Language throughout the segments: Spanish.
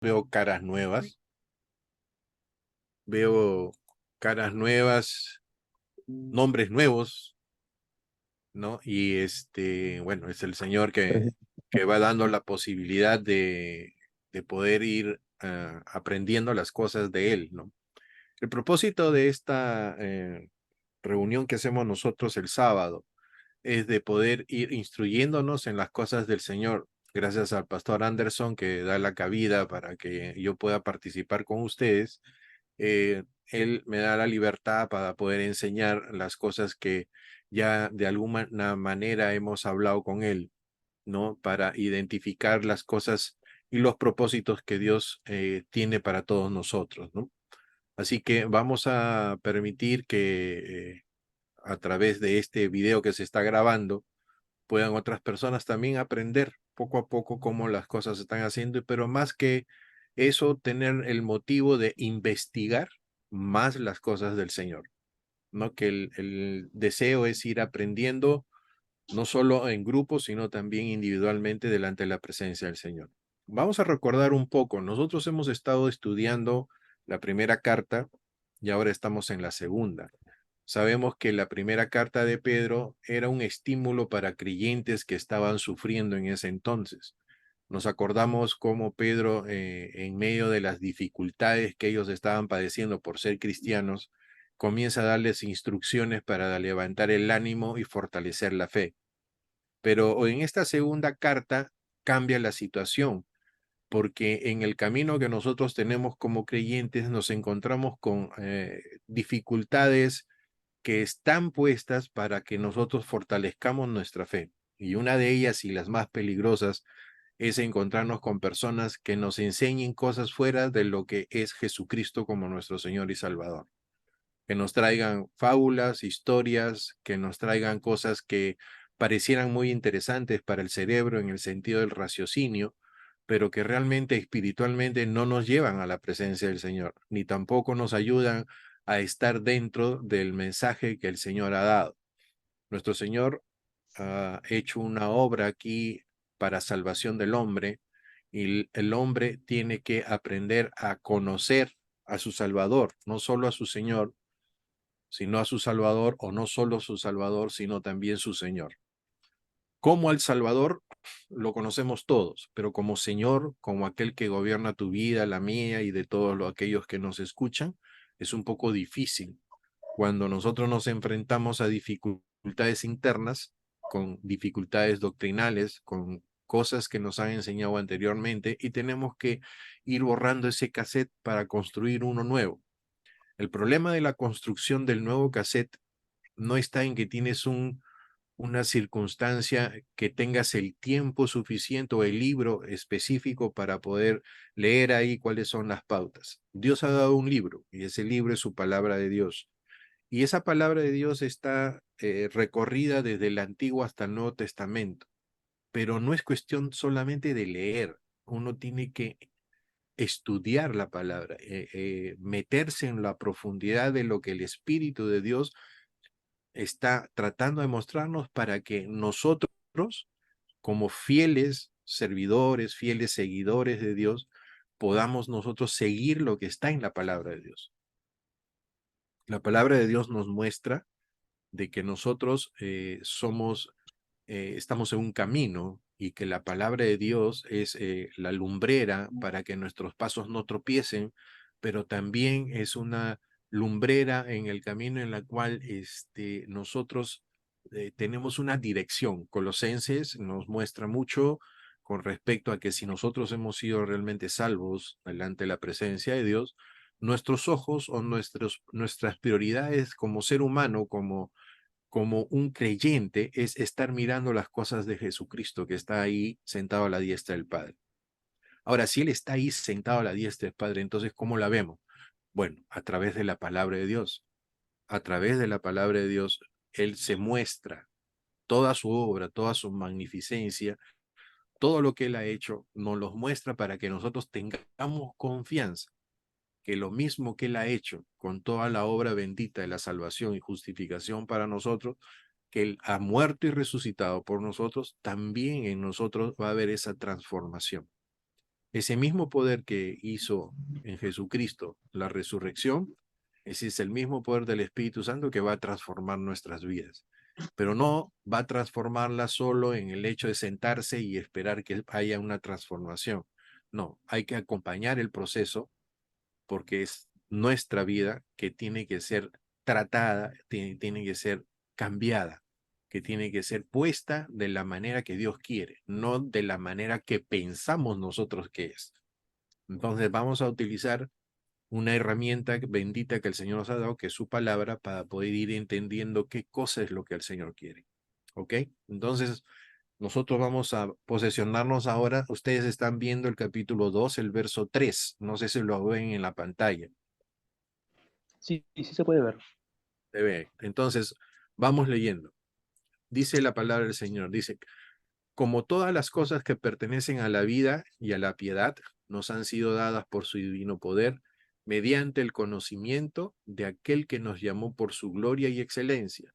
veo caras veo caras nuevas, nombres nuevos, ¿no? Y bueno, es el Señor que va dando la posibilidad de poder ir aprendiendo las cosas de Él, ¿no? El propósito de esta reunión que hacemos nosotros el sábado es de poder ir instruyéndonos en las cosas del Señor. Gracias al pastor Anderson que da la cabida para que yo pueda participar con ustedes. Él me da la libertad para poder enseñar las cosas que ya de alguna manera hemos hablado con él, ¿no? Para identificar las cosas y los propósitos que Dios tiene para todos nosotros, ¿no? Así que vamos a permitir que a través de este video que se está grabando, puedan otras personas también aprender poco a poco cómo las cosas se están haciendo, pero más que eso, tener el motivo de investigar más las cosas del Señor, ¿no? Que el deseo es ir aprendiendo no solo en grupo, sino también individualmente delante de la presencia del Señor. Vamos a recordar un poco, nosotros hemos estado estudiando la primera carta y ahora estamos en la segunda. Sabemos que la primera carta de Pedro era un estímulo para creyentes que estaban sufriendo en ese entonces. Nos acordamos cómo Pedro, en medio de las dificultades que ellos estaban padeciendo por ser cristianos, comienza a darles instrucciones para levantar el ánimo y fortalecer la fe. Pero en esta segunda carta cambia la situación, porque en el camino que nosotros tenemos como creyentes nos encontramos con dificultades que están puestas para que nosotros fortalezcamos nuestra fe. Y una de ellas, y las más peligrosas, es encontrarnos con personas que nos enseñen cosas fuera de lo que es Jesucristo como nuestro Señor y Salvador. Que nos traigan fábulas, historias, que nos traigan cosas que parecieran muy interesantes para el cerebro en el sentido del raciocinio, pero que realmente espiritualmente no nos llevan a la presencia del Señor, ni tampoco nos ayudan a estar dentro del mensaje que el Señor ha dado. Nuestro Señor ha hecho una obra aquí para salvación del hombre y el hombre tiene que aprender a conocer a su Salvador, no solo a su Señor, sino a su Salvador, o no solo su Salvador, sino también su Señor. Como al Salvador lo conocemos todos, pero como Señor, como aquel que gobierna tu vida, la mía y de todos aquellos que nos escuchan, es un poco difícil cuando nosotros nos enfrentamos a dificultades internas, con dificultades doctrinales, con cosas que nos han enseñado anteriormente y tenemos que ir borrando ese cassette para construir uno nuevo. El problema de la construcción del nuevo cassette no está en que tienes una circunstancia que tengas el tiempo suficiente o el libro específico para poder leer ahí cuáles son las pautas. Dios ha dado un libro y ese libro es su palabra de Dios. Y esa palabra de Dios está recorrida desde el Antiguo hasta el Nuevo Testamento, pero no es cuestión solamente de leer, uno tiene que estudiar la palabra, meterse en la profundidad de lo que el Espíritu de Dios está tratando de mostrarnos para que nosotros, como fieles servidores, fieles seguidores de Dios, podamos nosotros seguir lo que está en la palabra de Dios. La palabra de Dios nos muestra de que nosotros estamos en un camino y que la palabra de Dios es la lumbrera para que nuestros pasos no tropiecen, pero también es una lumbrera en el camino en la cual nosotros tenemos una dirección. Colosenses nos muestra mucho con respecto a que si nosotros hemos sido realmente salvos delante de la presencia de Dios, nuestros ojos o nuestras prioridades como ser humano, como un creyente, es estar mirando las cosas de Jesucristo que está ahí sentado a la diestra del Padre. Ahora, si Él está ahí sentado a la diestra del Padre, entonces, ¿cómo la vemos? Bueno, a través de la palabra de Dios. A través de la palabra de Dios, Él se muestra toda su obra, toda su magnificencia, todo lo que Él ha hecho, nos los muestra para que nosotros tengamos confianza que lo mismo que Él ha hecho con toda la obra bendita de la salvación y justificación para nosotros, que Él ha muerto y resucitado por nosotros, también en nosotros va a haber esa transformación. ese mismo poder que hizo en Jesucristo la resurrección, ese es el mismo poder del Espíritu Santo que va a transformar nuestras vidas. Pero no va a transformarla solo en el hecho de sentarse y esperar que haya una transformación. No, hay que acompañar el proceso porque es nuestra vida que tiene que ser tratada, tiene que ser cambiada, que tiene que ser puesta de la manera que Dios quiere, no de la manera que pensamos nosotros que es. Entonces vamos a utilizar una herramienta bendita que el Señor nos ha dado, que es su palabra, para poder ir entendiendo qué cosa es lo que el Señor quiere. ¿Ok? Entonces, nosotros vamos a posesionarnos ahora. Ustedes están viendo el capítulo 2, el verso 3. No sé si lo ven en la pantalla. Sí, sí se puede ver. Se ve. Entonces, vamos leyendo. Dice la palabra del Señor, dice, como todas las cosas que pertenecen a la vida y a la piedad nos han sido dadas por su divino poder, mediante el conocimiento de aquel que nos llamó por su gloria y excelencia,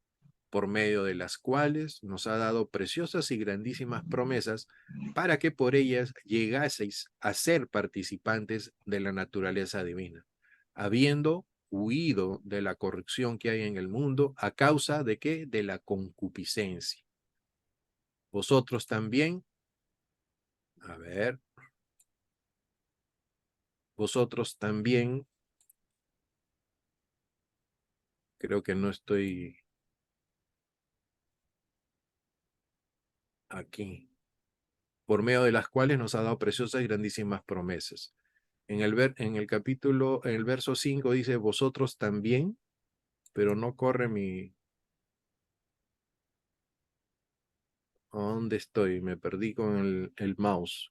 por medio de las cuales nos ha dado preciosas y grandísimas promesas, para que por ellas llegaseis a ser participantes de la naturaleza divina, habiendo huido de la corrupción que hay en el mundo, ¿a causa de qué? De la concupiscencia. Vosotros también, a ver, vosotros también, creo que no estoy aquí, por medio de las cuales nos ha dado preciosas y grandísimas promesas. En el capítulo, en el verso 5 dice, vosotros también, pero no corre mi... ¿A dónde estoy? Me perdí con el mouse.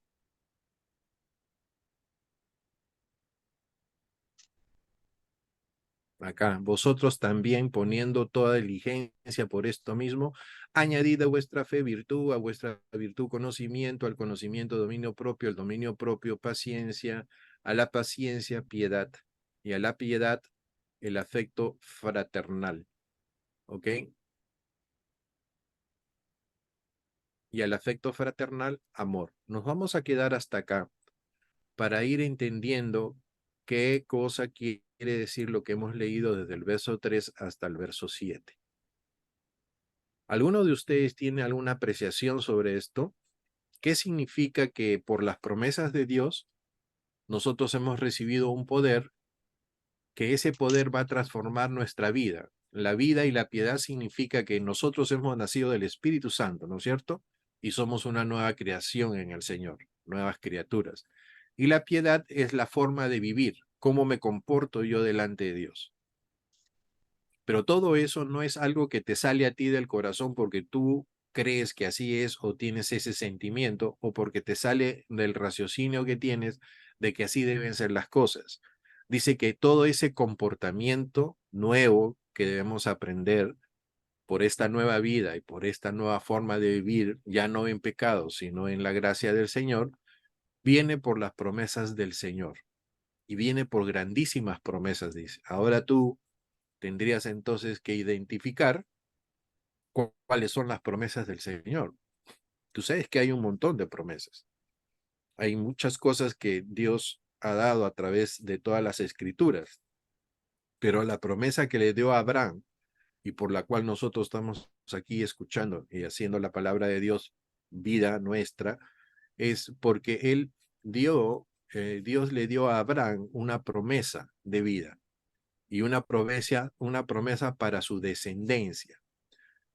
Acá, vosotros también poniendo toda diligencia por esto mismo, añadid a vuestra fe virtud, a vuestra virtud conocimiento, al conocimiento dominio propio, al dominio propio paciencia, a la paciencia piedad, y a la piedad el afecto fraternal. ¿Ok? Y al afecto fraternal, amor. Nos vamos a quedar hasta acá para ir entendiendo qué cosa quiere decir lo que hemos leído desde el verso 3 hasta el verso 7. ¿Alguno de ustedes tiene alguna apreciación sobre esto? ¿Qué significa que por las promesas de Dios nosotros hemos recibido un poder, que ese poder va a transformar nuestra vida? La vida y la piedad significa que nosotros hemos nacido del Espíritu Santo, ¿no es cierto? Y somos una nueva creación en el Señor, nuevas criaturas. Y la piedad es la forma de vivir, cómo me comporto yo delante de Dios. Pero todo eso no es algo que te sale a ti del corazón porque tú crees que así es o tienes ese sentimiento o porque te sale del raciocinio que tienes de que así deben ser las cosas. Dice que todo ese comportamiento nuevo que debemos aprender por esta nueva vida y por esta nueva forma de vivir, ya no en pecado, sino en la gracia del Señor, viene por las promesas del Señor y viene por grandísimas promesas, dice. Ahora tú tendrías entonces que identificar cuáles son las promesas del Señor. Tú sabes que hay un montón de promesas. Hay muchas cosas que Dios ha dado a través de todas las escrituras, pero la promesa que le dio a Abraham y por la cual nosotros estamos aquí escuchando y haciendo la palabra de Dios vida nuestra, es porque Dios le dio a Abraham una promesa de vida y una promesa para su descendencia.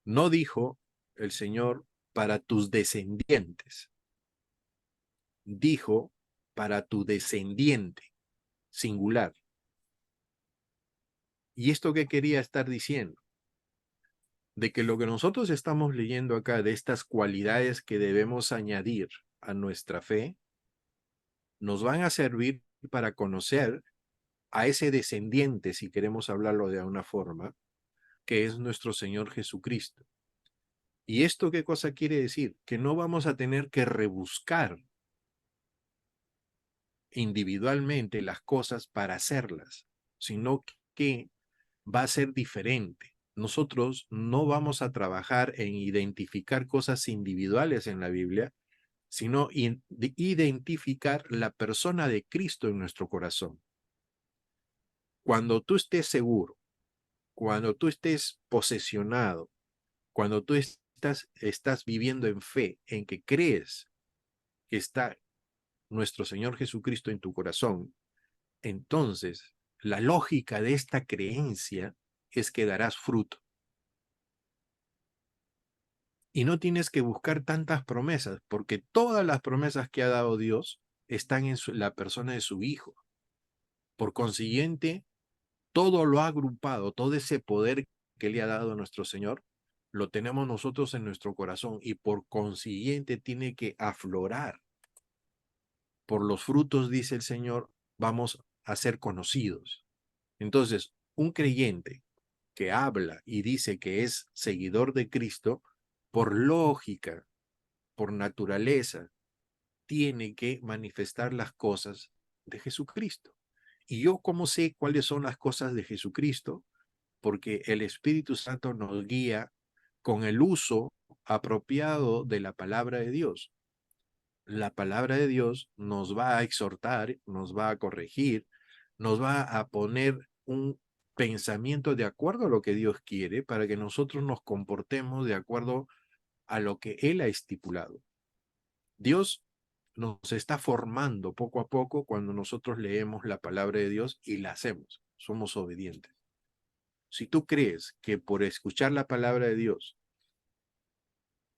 No dijo el Señor para tus descendientes, dijo para tu descendiente, singular. ¿Y esto qué quería estar diciendo? De que lo que nosotros estamos leyendo acá, de estas cualidades que debemos añadir a nuestra fe, nos van a servir para conocer a ese descendiente, si queremos hablarlo de alguna forma, que es nuestro Señor Jesucristo. ¿Y esto qué cosa quiere decir? Que no vamos a tener que rebuscar individualmente las cosas para hacerlas, sino que va a ser diferente. Nosotros no vamos a trabajar en identificar cosas individuales en la Biblia, sino identificar la persona de Cristo en nuestro corazón. Cuando tú estés seguro, cuando tú estés posesionado, cuando tú estás viviendo en fe, en que crees que está nuestro Señor Jesucristo en tu corazón, entonces la lógica de esta creencia es que darás fruto. Y no tienes que buscar tantas promesas, porque todas las promesas que ha dado Dios están en la persona de su Hijo. Por consiguiente, todo lo ha agrupado, todo ese poder que le ha dado a nuestro Señor, lo tenemos nosotros en nuestro corazón y por consiguiente tiene que aflorar. Por los frutos, dice el Señor, vamos a ser conocidos. Entonces, un creyente que habla y dice que es seguidor de Cristo, por lógica, por naturaleza, tiene que manifestar las cosas de Jesucristo. ¿Y yo cómo sé cuáles son las cosas de Jesucristo? Porque el Espíritu Santo nos guía con el uso apropiado de la palabra de Dios. La palabra de Dios nos va a exhortar, nos va a corregir, nos va a poner un pensamiento de acuerdo a lo que Dios quiere para que nosotros nos comportemos de acuerdo a lo que Él ha estipulado. Dios nos está formando poco a poco cuando nosotros leemos la palabra de Dios y la hacemos, somos obedientes. Si tú crees que por escuchar la palabra de Dios,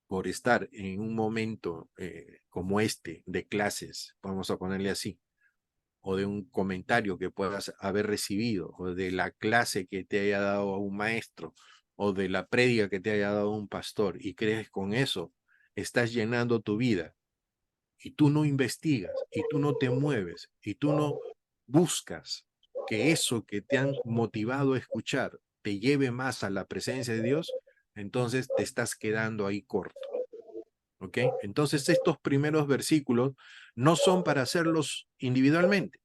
por estar en un momento como este de clases, vamos a ponerle así, o de un comentario que puedas haber recibido, o de la clase que te haya dado un maestro, o de la prédica que te haya dado un pastor, y crees con eso, estás llenando tu vida, y tú no investigas, y tú no te mueves, y tú no buscas que eso que te han motivado a escuchar te lleve más a la presencia de Dios, entonces te estás quedando ahí corto. ¿Ok? Entonces estos primeros versículos no son para hacerlos individualmente.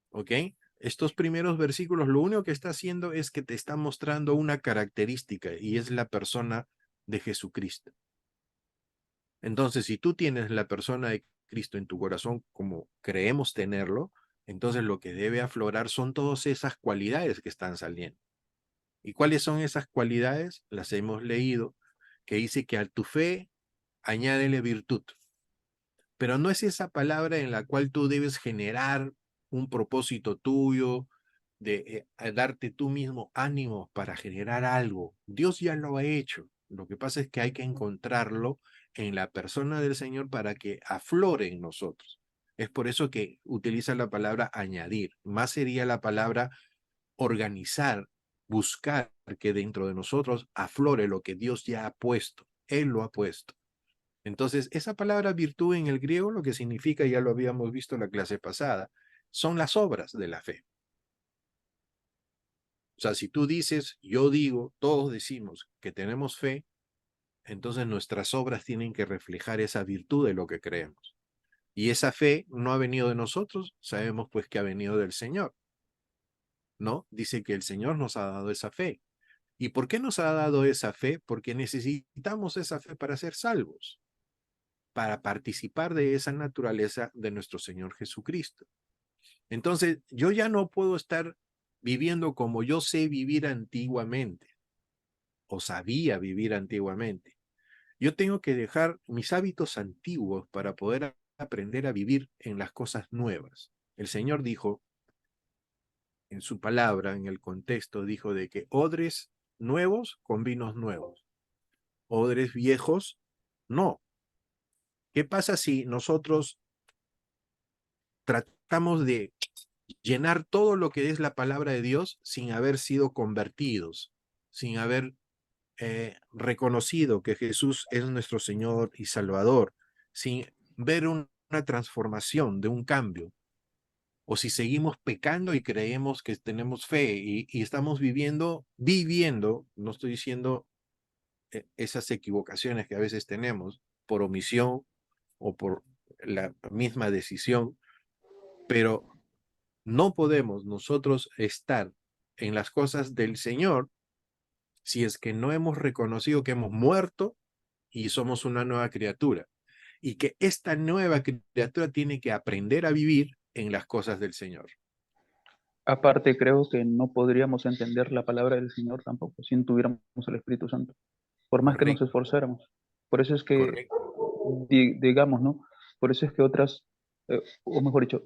¿Ok? Estos primeros versículos lo único que está haciendo es que te está mostrando una característica y es la persona de Jesucristo. Entonces, si tú tienes la persona de Cristo en tu corazón como creemos tenerlo, entonces lo que debe aflorar son todas esas cualidades que están saliendo. ¿Y cuáles son esas cualidades? Las hemos leído, que dice que a tu fe añádele virtud. Pero no es esa palabra en la cual tú debes generar un propósito tuyo, de darte tú mismo ánimo para generar algo. Dios ya lo ha hecho. Lo que pasa es que hay que encontrarlo en la persona del Señor para que aflore en nosotros. Es por eso que utiliza la palabra añadir. Más sería la palabra organizar, buscar que dentro de nosotros aflore lo que Dios ya ha puesto. Él lo ha puesto. Entonces, esa palabra virtud en el griego lo que significa, ya lo habíamos visto en la clase pasada, son las obras de la fe. O sea, si tú dices, yo digo, todos decimos que tenemos fe, entonces nuestras obras tienen que reflejar esa virtud de lo que creemos. Y esa fe no ha venido de nosotros, sabemos pues que ha venido del Señor, ¿no? Dice que el Señor nos ha dado esa fe. ¿Y por qué nos ha dado esa fe? Porque necesitamos esa fe para ser salvos, para participar de esa naturaleza de nuestro Señor Jesucristo. Entonces, yo ya no puedo estar viviendo como yo sé vivir antiguamente o sabía vivir antiguamente. Yo tengo que dejar mis hábitos antiguos para poder aprender a vivir en las cosas nuevas. El Señor dijo en su palabra, en el contexto, dijo de que odres nuevos con vinos nuevos, odres viejos no. ¿Qué pasa si nosotros tratamos de llenar todo lo que es la palabra de Dios sin haber sido convertidos, sin haber reconocido que Jesús es nuestro Señor y Salvador, sin ver una transformación, de un cambio? O si seguimos pecando y creemos que tenemos fe y estamos viviendo, no estoy diciendo esas equivocaciones que a veces tenemos por omisión o por la misma decisión, pero no podemos nosotros estar en las cosas del Señor si es que no hemos reconocido que hemos muerto y somos una nueva criatura. Y que esta nueva criatura tiene que aprender a vivir en las cosas del Señor. Aparte, creo que no podríamos entender la palabra del Señor tampoco si no tuviéramos el Espíritu Santo, por más que nos Correcto, esforzáramos. Por eso es que, correcto. digamos, ¿no? Por eso es que otras, o mejor dicho,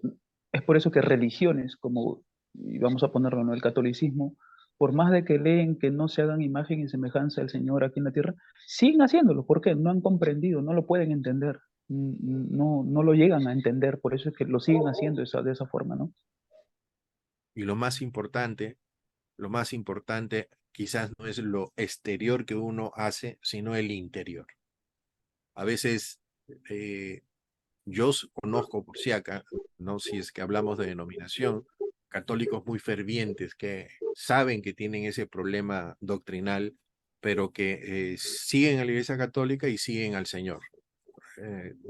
es por eso que religiones como, y vamos a ponerlo, ¿no? El catolicismo, por más de que leen que no se hagan imagen y semejanza del Señor aquí en la tierra, siguen haciéndolo. ¿Por qué? No han comprendido, no lo pueden entender, no lo llegan a entender, por eso es que lo siguen haciendo de esa forma, ¿no? Y lo más importante quizás no es lo exterior que uno hace, sino el interior. A veces yo conozco por si acá, no si es que hablamos de denominación, católicos muy fervientes que saben que tienen ese problema doctrinal, pero que siguen a la Iglesia Católica y siguen al Señor.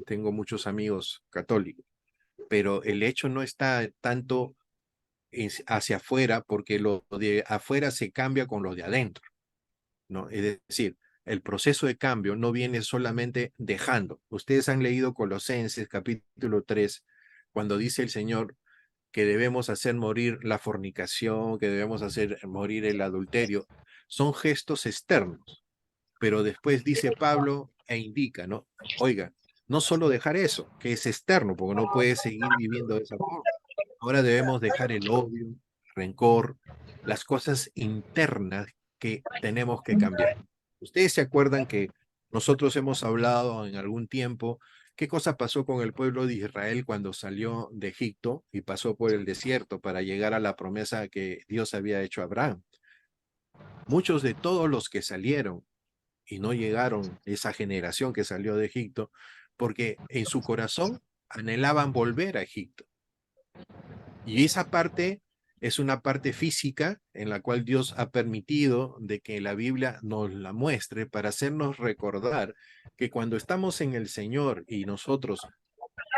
Tengo muchos amigos católicos, pero el hecho no está tanto hacia afuera, porque lo de afuera se cambia con lo de adentro, ¿no? Es decir, el proceso de cambio no viene solamente dejando. Ustedes han leído Colosenses capítulo 3, cuando dice el Señor que debemos hacer morir la fornicación, que debemos hacer morir el adulterio. Son gestos externos, pero después dice Pablo e indica, ¿no? Oiga, no solo dejar eso, que es externo, porque no puede seguir viviendo de esa forma. Ahora debemos dejar el odio, el rencor, las cosas internas que tenemos que cambiar. Ustedes se acuerdan que nosotros hemos hablado en algún tiempo qué cosa pasó con el pueblo de Israel cuando salió de Egipto y pasó por el desierto para llegar a la promesa que Dios había hecho a Abraham. Muchos de todos los que salieron y no llegaron, esa generación que salió de Egipto, porque en su corazón anhelaban volver a Egipto. Y esa parte es una parte física en la cual Dios ha permitido de que la Biblia nos la muestre para hacernos recordar que cuando estamos en el Señor y nosotros,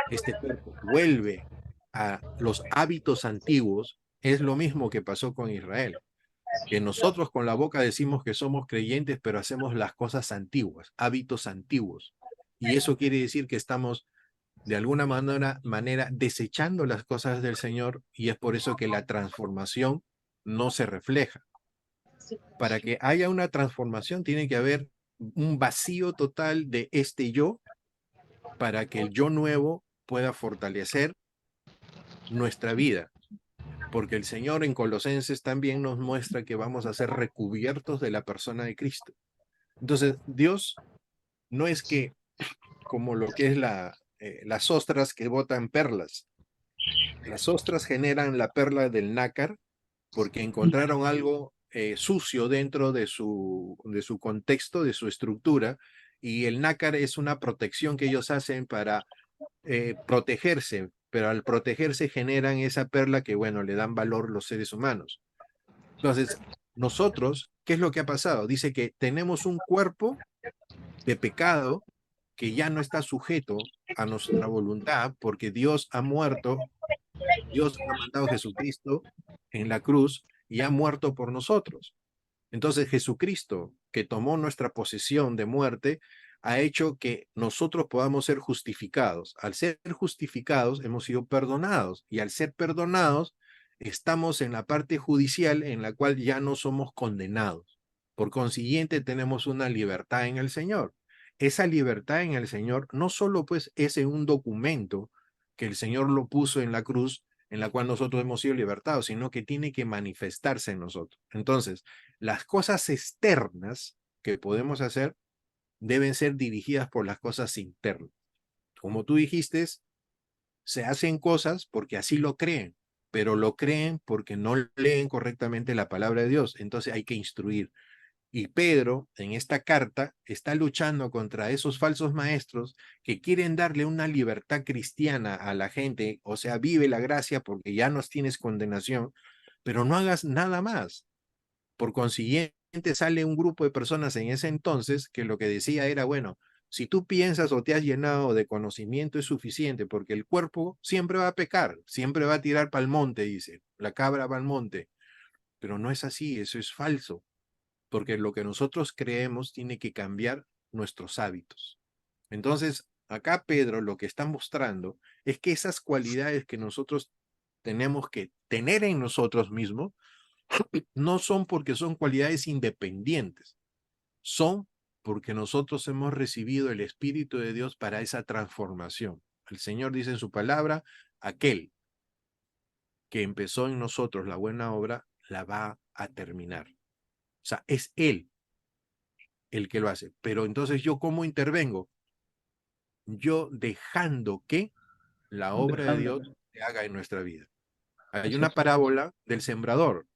este cuerpo, vuelve a los hábitos antiguos, es lo mismo que pasó con Israel, que nosotros con la boca decimos que somos creyentes, pero hacemos las cosas antiguas, hábitos antiguos. Y eso quiere decir que estamos de alguna manera desechando las cosas del Señor, y es por eso que la transformación no se refleja. Para que haya una transformación tiene que haber un vacío total de este yo para que el yo nuevo pueda fortalecer nuestra vida. Porque el Señor en Colosenses también nos muestra que vamos a ser recubiertos de la persona de Cristo. Entonces, Dios no es que como lo que es las ostras que botan perlas. Las ostras generan la perla del nácar porque encontraron algo sucio dentro de su contexto, de su estructura, y el nácar es una protección que ellos hacen para protegerse, pero al protegerse generan esa perla que, bueno, le dan valor los seres humanos. Entonces, nosotros, ¿qué es lo que ha pasado? Dice que tenemos un cuerpo de pecado que ya no está sujeto a nuestra voluntad porque Dios ha muerto. Dios ha mandado a Jesucristo en la cruz y ha muerto por nosotros. Entonces Jesucristo, que tomó nuestra posesión de muerte, ha hecho que nosotros podamos ser justificados. Al ser justificados, hemos sido perdonados, y al ser perdonados, estamos en la parte judicial en la cual ya no somos condenados. Por consiguiente, tenemos una libertad en el Señor. Esa libertad en el Señor no solo pues es en un documento que el Señor lo puso en la cruz, en la cual nosotros hemos sido libertados, sino que tiene que manifestarse en nosotros. Entonces, las cosas externas que podemos hacer deben ser dirigidas por las cosas internas. Como tú dijiste, se hacen cosas porque así lo creen, pero lo creen porque no leen correctamente la palabra de Dios. Entonces hay que instruir. Y Pedro, en esta carta, está luchando contra esos falsos maestros que quieren darle una libertad cristiana a la gente, o sea, vive la gracia porque ya no tienes condenación, pero no hagas nada más. Por consiguiente, sale un grupo de personas en ese entonces que lo que decía era, bueno, si tú piensas o te has llenado de conocimiento es suficiente, porque el cuerpo siempre va a pecar, siempre va a tirar para el monte, dice, la cabra va al monte, pero no es así, eso es falso, porque lo que nosotros creemos tiene que cambiar nuestros hábitos. Entonces, acá Pedro lo que está mostrando es que esas cualidades que nosotros tenemos que tener en nosotros mismos no son porque son cualidades independientes, son porque nosotros hemos recibido el Espíritu de Dios para esa transformación. El Señor dice en su palabra, aquel que empezó en nosotros la buena obra, la va a terminar. O sea, es Él el que lo hace. Pero entonces, ¿yo cómo intervengo? Yo dejando que la obra de Dios Dejándolo. se haga en nuestra vida. Hay una Exacto. parábola del sembrador.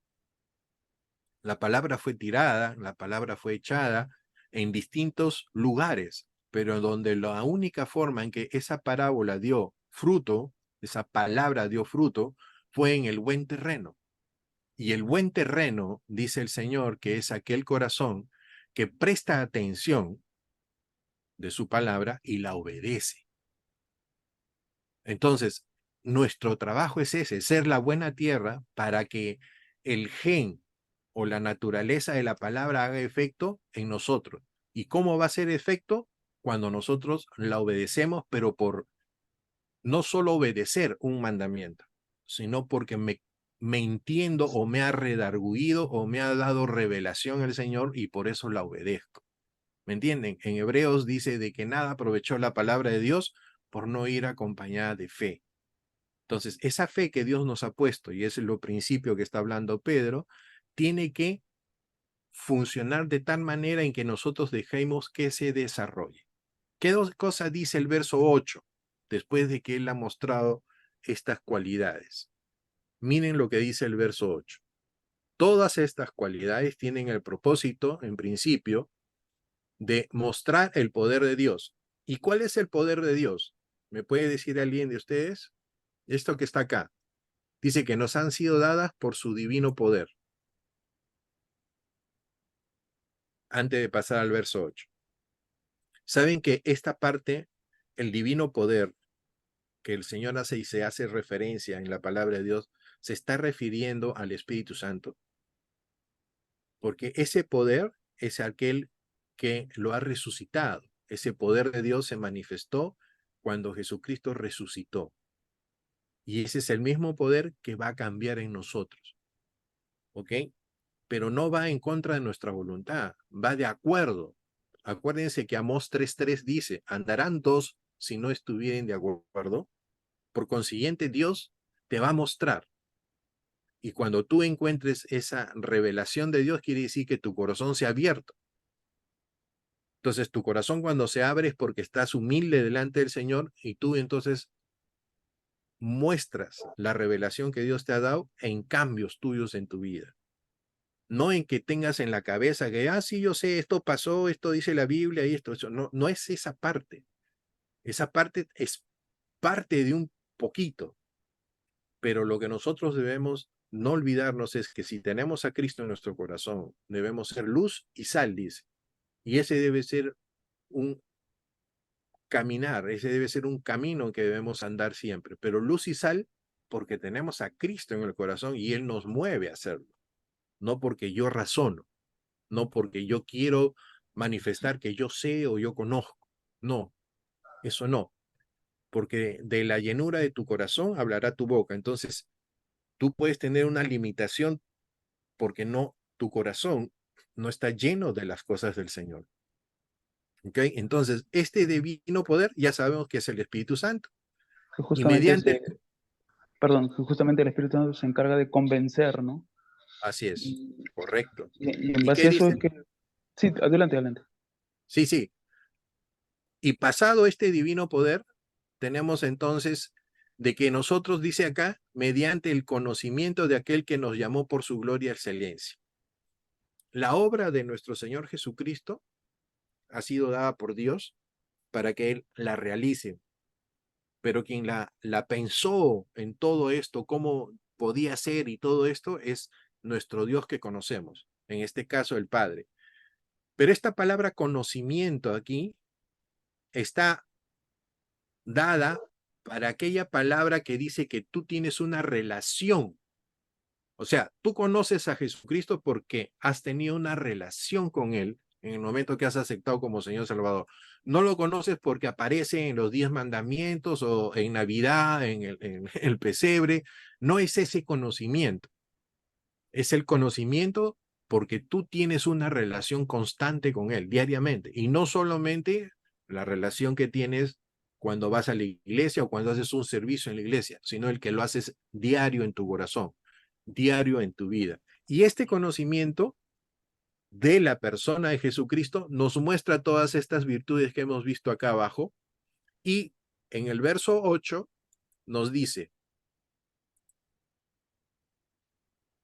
La palabra fue tirada, la palabra fue echada en distintos lugares, pero donde la única forma en que esa parábola dio fruto, esa palabra dio fruto, fue en el buen terreno. Y el buen terreno, dice el Señor, que es aquel corazón que presta atención de su palabra y la obedece. Entonces, nuestro trabajo es ese, ser la buena tierra para que el gen o la naturaleza de la palabra haga efecto en nosotros. ¿Y cómo va a hacer efecto? Cuando nosotros la obedecemos, pero por no solo obedecer un mandamiento, sino porque me entiendo o me ha redarguido o me ha dado revelación el Señor y por eso la obedezco. ¿Me entienden? En Hebreos dice de que nada aprovechó la palabra de Dios por no ir acompañada de fe. Entonces, esa fe que Dios nos ha puesto, y es lo principio que está hablando Pedro, tiene que funcionar de tal manera en que nosotros dejemos que se desarrolle. ¿Qué dos cosas dice el verso 8 después de que él ha mostrado estas cualidades? Miren lo que dice el verso 8. Todas estas cualidades tienen el propósito, en principio, de mostrar el poder de Dios. ¿Y cuál es el poder de Dios? ¿Me puede decir alguien de ustedes? Esto que está acá. Dice que nos han sido dadas por su divino poder. Antes de pasar al verso 8. ¿Saben que esta parte, el divino poder, que el Señor hace y se hace referencia en la palabra de Dios, se está refiriendo al Espíritu Santo? Porque ese poder es aquel que lo ha resucitado. Ese poder de Dios se manifestó cuando Jesucristo resucitó. Y ese es el mismo poder que va a cambiar en nosotros. ¿Ok? Pero no va en contra de nuestra voluntad, va de acuerdo. Acuérdense que Amós 3:3 dice, andarán dos si no estuvieren de acuerdo. Por consiguiente, Dios te va a mostrar. Y cuando tú encuentres esa revelación de Dios, quiere decir que tu corazón se ha abierto. Entonces, tu corazón cuando se abre es porque estás humilde delante del Señor y tú entonces muestras la revelación que Dios te ha dado en cambios tuyos en tu vida. No en que tengas en la cabeza que, sí, yo sé, esto pasó, esto dice la Biblia y esto, eso. No, no es esa parte. Esa parte es parte de un poquito. Pero lo que nosotros debemos no olvidarnos es que si tenemos a Cristo en nuestro corazón, debemos ser luz y sal, dice. Y ese debe ser un caminar, ese debe ser un camino que debemos andar siempre. Pero luz y sal porque tenemos a Cristo en el corazón y Él nos mueve a hacerlo. No porque yo razono, no porque yo quiero manifestar que yo sé o yo conozco. No, eso no. Porque de la llenura de tu corazón hablará tu boca. Entonces, tú puedes tener una limitación porque no, tu corazón no está lleno de las cosas del Señor. ¿Ok? Entonces, este divino poder ya sabemos que es el Espíritu Santo. Que Y justamente mediante, perdón, que justamente el Espíritu Santo se encarga de convencer, ¿no? así es, Y, correcto. y en ¿Y base qué a eso es dice? que, sí, adelante, adelante. Sí, sí. Y pasado este divino poder, tenemos entonces de que nosotros, dice acá, mediante el conocimiento de aquel que nos llamó por su gloria y excelencia. La obra de nuestro Señor Jesucristo ha sido dada por Dios para que Él la realice. Pero quien la pensó en todo esto, cómo podía ser y todo esto, es nuestro Dios que conocemos, en este caso el Padre. Pero esta palabra conocimiento aquí está dada para aquella palabra que dice que tú tienes una relación. O sea, tú conoces a Jesucristo porque has tenido una relación con Él en el momento que has aceptado como Señor Salvador. No lo conoces porque aparece en los 10 mandamientos o en Navidad, en el pesebre. No es ese conocimiento. Es el conocimiento porque tú tienes una relación constante con Él diariamente. Y no solamente la relación que tienes cuando vas a la iglesia o cuando haces un servicio en la iglesia, sino el que lo haces diario en tu corazón, diario en tu vida. Y este conocimiento de la persona de Jesucristo nos muestra todas estas virtudes que hemos visto acá abajo. Y en el verso 8 nos dice,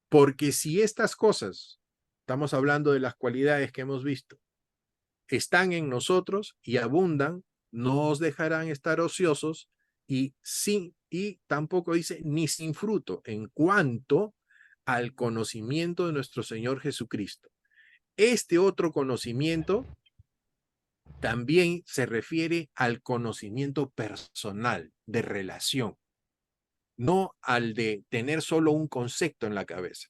porque si estas cosas, estamos hablando de las cualidades que hemos visto, están en nosotros y abundan, no os dejarán estar ociosos y tampoco dice ni sin fruto en cuanto al conocimiento de nuestro Señor Jesucristo. Este otro conocimiento también se refiere al conocimiento personal, de relación, no al de tener solo un concepto en la cabeza.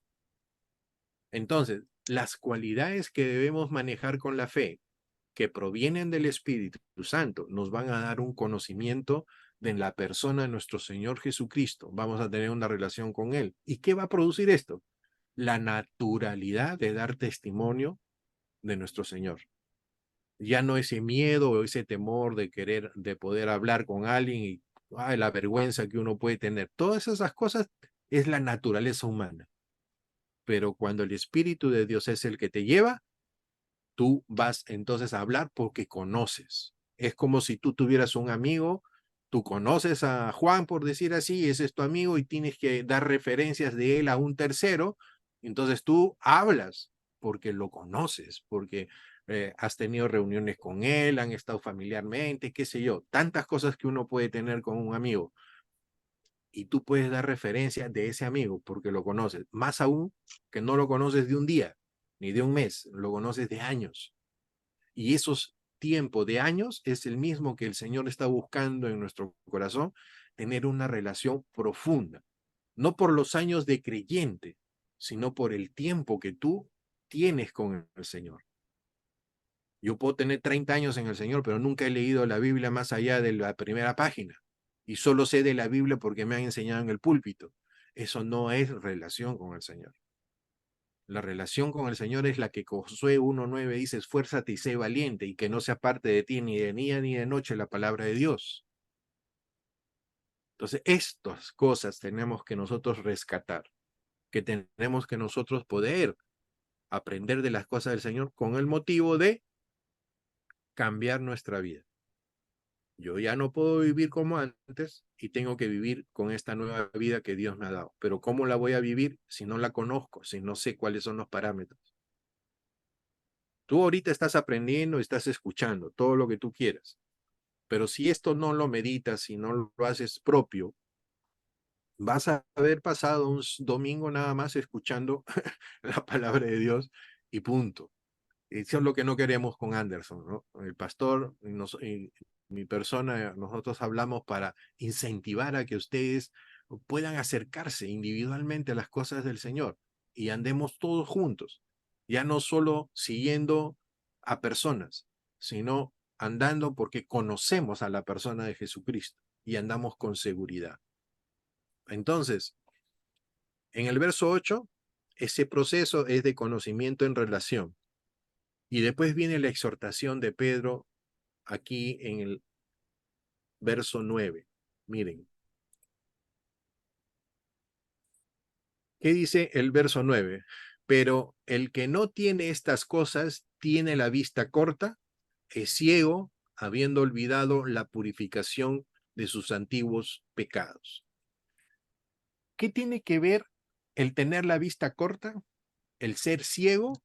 Entonces, las cualidades que debemos manejar con la fe, que provienen del Espíritu Santo, nos van a dar un conocimiento de la persona de nuestro Señor Jesucristo. Vamos a tener una relación con Él. ¿Y qué va a producir esto? La naturalidad de dar testimonio de nuestro Señor. Ya no ese miedo o ese temor de querer, de poder hablar con alguien y la vergüenza que uno puede tener. Todas esas cosas es la naturaleza humana. Pero cuando el Espíritu de Dios es el que te lleva, tú vas entonces a hablar porque conoces. Es como si tú tuvieras un amigo, tú conoces a Juan, por decir así, ese es tu amigo y tienes que dar referencias de él a un tercero, entonces tú hablas porque lo conoces, porque has tenido reuniones con él, han estado familiarmente, qué sé yo, tantas cosas que uno puede tener con un amigo y tú puedes dar referencias de ese amigo porque lo conoces, más aún que no lo conoces de un día ni de un mes, lo conoces de años. Y esos tiempos de años es el mismo que el Señor está buscando en nuestro corazón, tener una relación profunda, no por los años de creyente, sino por el tiempo que tú tienes con el Señor. Yo puedo tener 30 años en el Señor, pero nunca he leído la Biblia más allá de la primera página. Y solo sé de la Biblia porque me han enseñado en el púlpito. Eso no es relación con el Señor. La relación con el Señor es la que Josué 1:9 dice, esfuérzate y sé valiente y que no se aparte de ti ni de día ni de noche la palabra de Dios. Entonces, estas cosas tenemos que nosotros rescatar, que tenemos que nosotros poder aprender de las cosas del Señor con el motivo de cambiar nuestra vida. Yo ya no puedo vivir como antes y tengo que vivir con esta nueva vida que Dios me ha dado. Pero ¿cómo la voy a vivir si no la conozco, si no sé cuáles son los parámetros? Tú ahorita estás aprendiendo, estás escuchando todo lo que tú quieras, pero si esto no lo meditas, si no lo haces propio, vas a haber pasado un domingo nada más escuchando la palabra de Dios y punto. Eso es lo que no queremos con Anderson, ¿no? El pastor y mi persona, nosotros hablamos para incentivar a que ustedes puedan acercarse individualmente a las cosas del Señor y andemos todos juntos, ya no solo siguiendo a personas, sino andando porque conocemos a la persona de Jesucristo y andamos con seguridad. Entonces, en el verso 8, ese proceso es de conocimiento en relación. Y después viene la exhortación de Pedro aquí en el verso 9. Miren, ¿qué dice el verso 9? Pero el que no tiene estas cosas tiene la vista corta, es ciego, habiendo olvidado la purificación de sus antiguos pecados. ¿Qué tiene que ver el tener la vista corta, el ser ciego,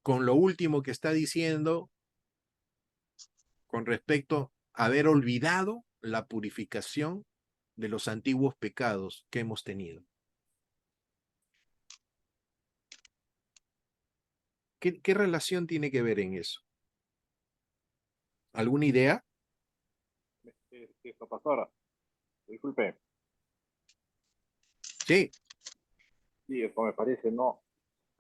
con lo último que está diciendo con respecto a haber olvidado la purificación de los antiguos pecados que hemos tenido? ¿Qué relación tiene que ver en eso? ¿Alguna idea? Pastora, disculpe, Sí, sí, eso me parece, no,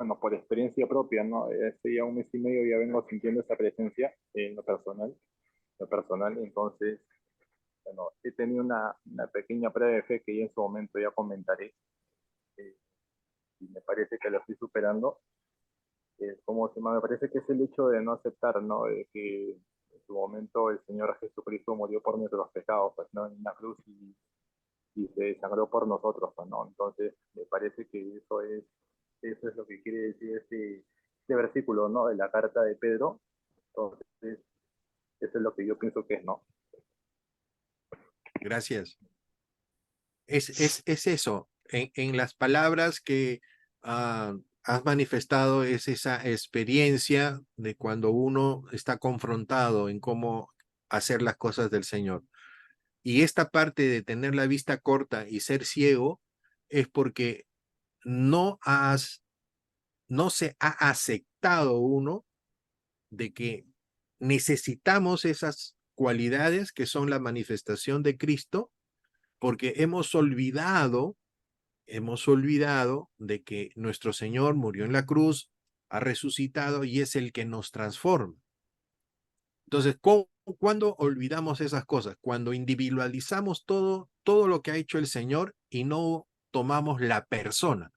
bueno, por experiencia propia, ¿no? Hace ya un mes y medio ya vengo sintiendo esa presencia en lo personal, entonces, bueno, he tenido una pequeña prueba de fe que ya en su momento ya comentaré, eh, y me parece que lo estoy superando. Como se me parece que es el hecho de no aceptar, ¿no? De que en su momento el Señor Jesucristo murió por nuestros pecados, pues, ¿no? En la cruz y se desangró por nosotros, pues, ¿no? Entonces, me parece que eso es lo que quiere decir este versículo, ¿no? De la carta de Pedro. Entonces, eso es lo que yo pienso que es, ¿no? Gracias. Es eso. En las palabras que has manifestado es esa experiencia de cuando uno está confrontado en cómo hacer las cosas del Señor. Y esta parte de tener la vista corta y ser ciego es porque no no se ha aceptado uno de que necesitamos esas cualidades que son la manifestación de Cristo, porque hemos olvidado de que nuestro Señor murió en la cruz, ha resucitado y es el que nos transforma. Entonces, ¿cuándo olvidamos esas cosas? Cuando individualizamos todo lo que ha hecho el Señor y no tomamos la persona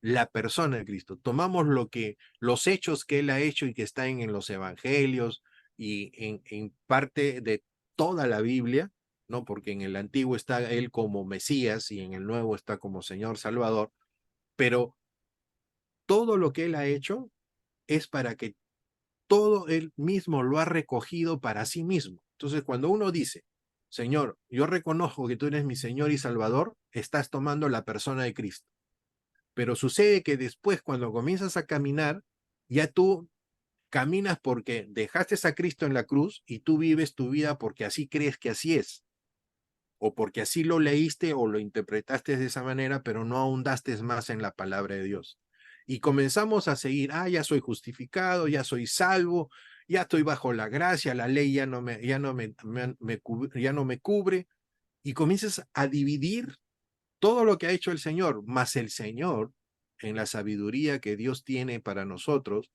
de Cristo. Tomamos los hechos que Él ha hecho y que están en los evangelios y en parte de toda la Biblia, ¿no? Porque en el Antiguo está Él como Mesías y en el Nuevo está como Señor Salvador, pero todo lo que Él ha hecho es para que todo Él mismo lo ha recogido para sí mismo. Entonces, cuando uno dice, Señor, yo reconozco que tú eres mi Señor y Salvador, estás tomando la persona de Cristo. Pero sucede que después, cuando comienzas a caminar, ya tú caminas porque dejaste a Cristo en la cruz y tú vives tu vida porque así crees que así es, o porque así lo leíste o lo interpretaste de esa manera, pero no ahondaste más en la palabra de Dios. Y comenzamos a seguir, ya soy justificado, ya soy salvo, ya estoy bajo la gracia, la ley ya no me cubre, y comienzas a dividir todo lo que ha hecho el Señor, más el Señor, en la sabiduría que Dios tiene para nosotros,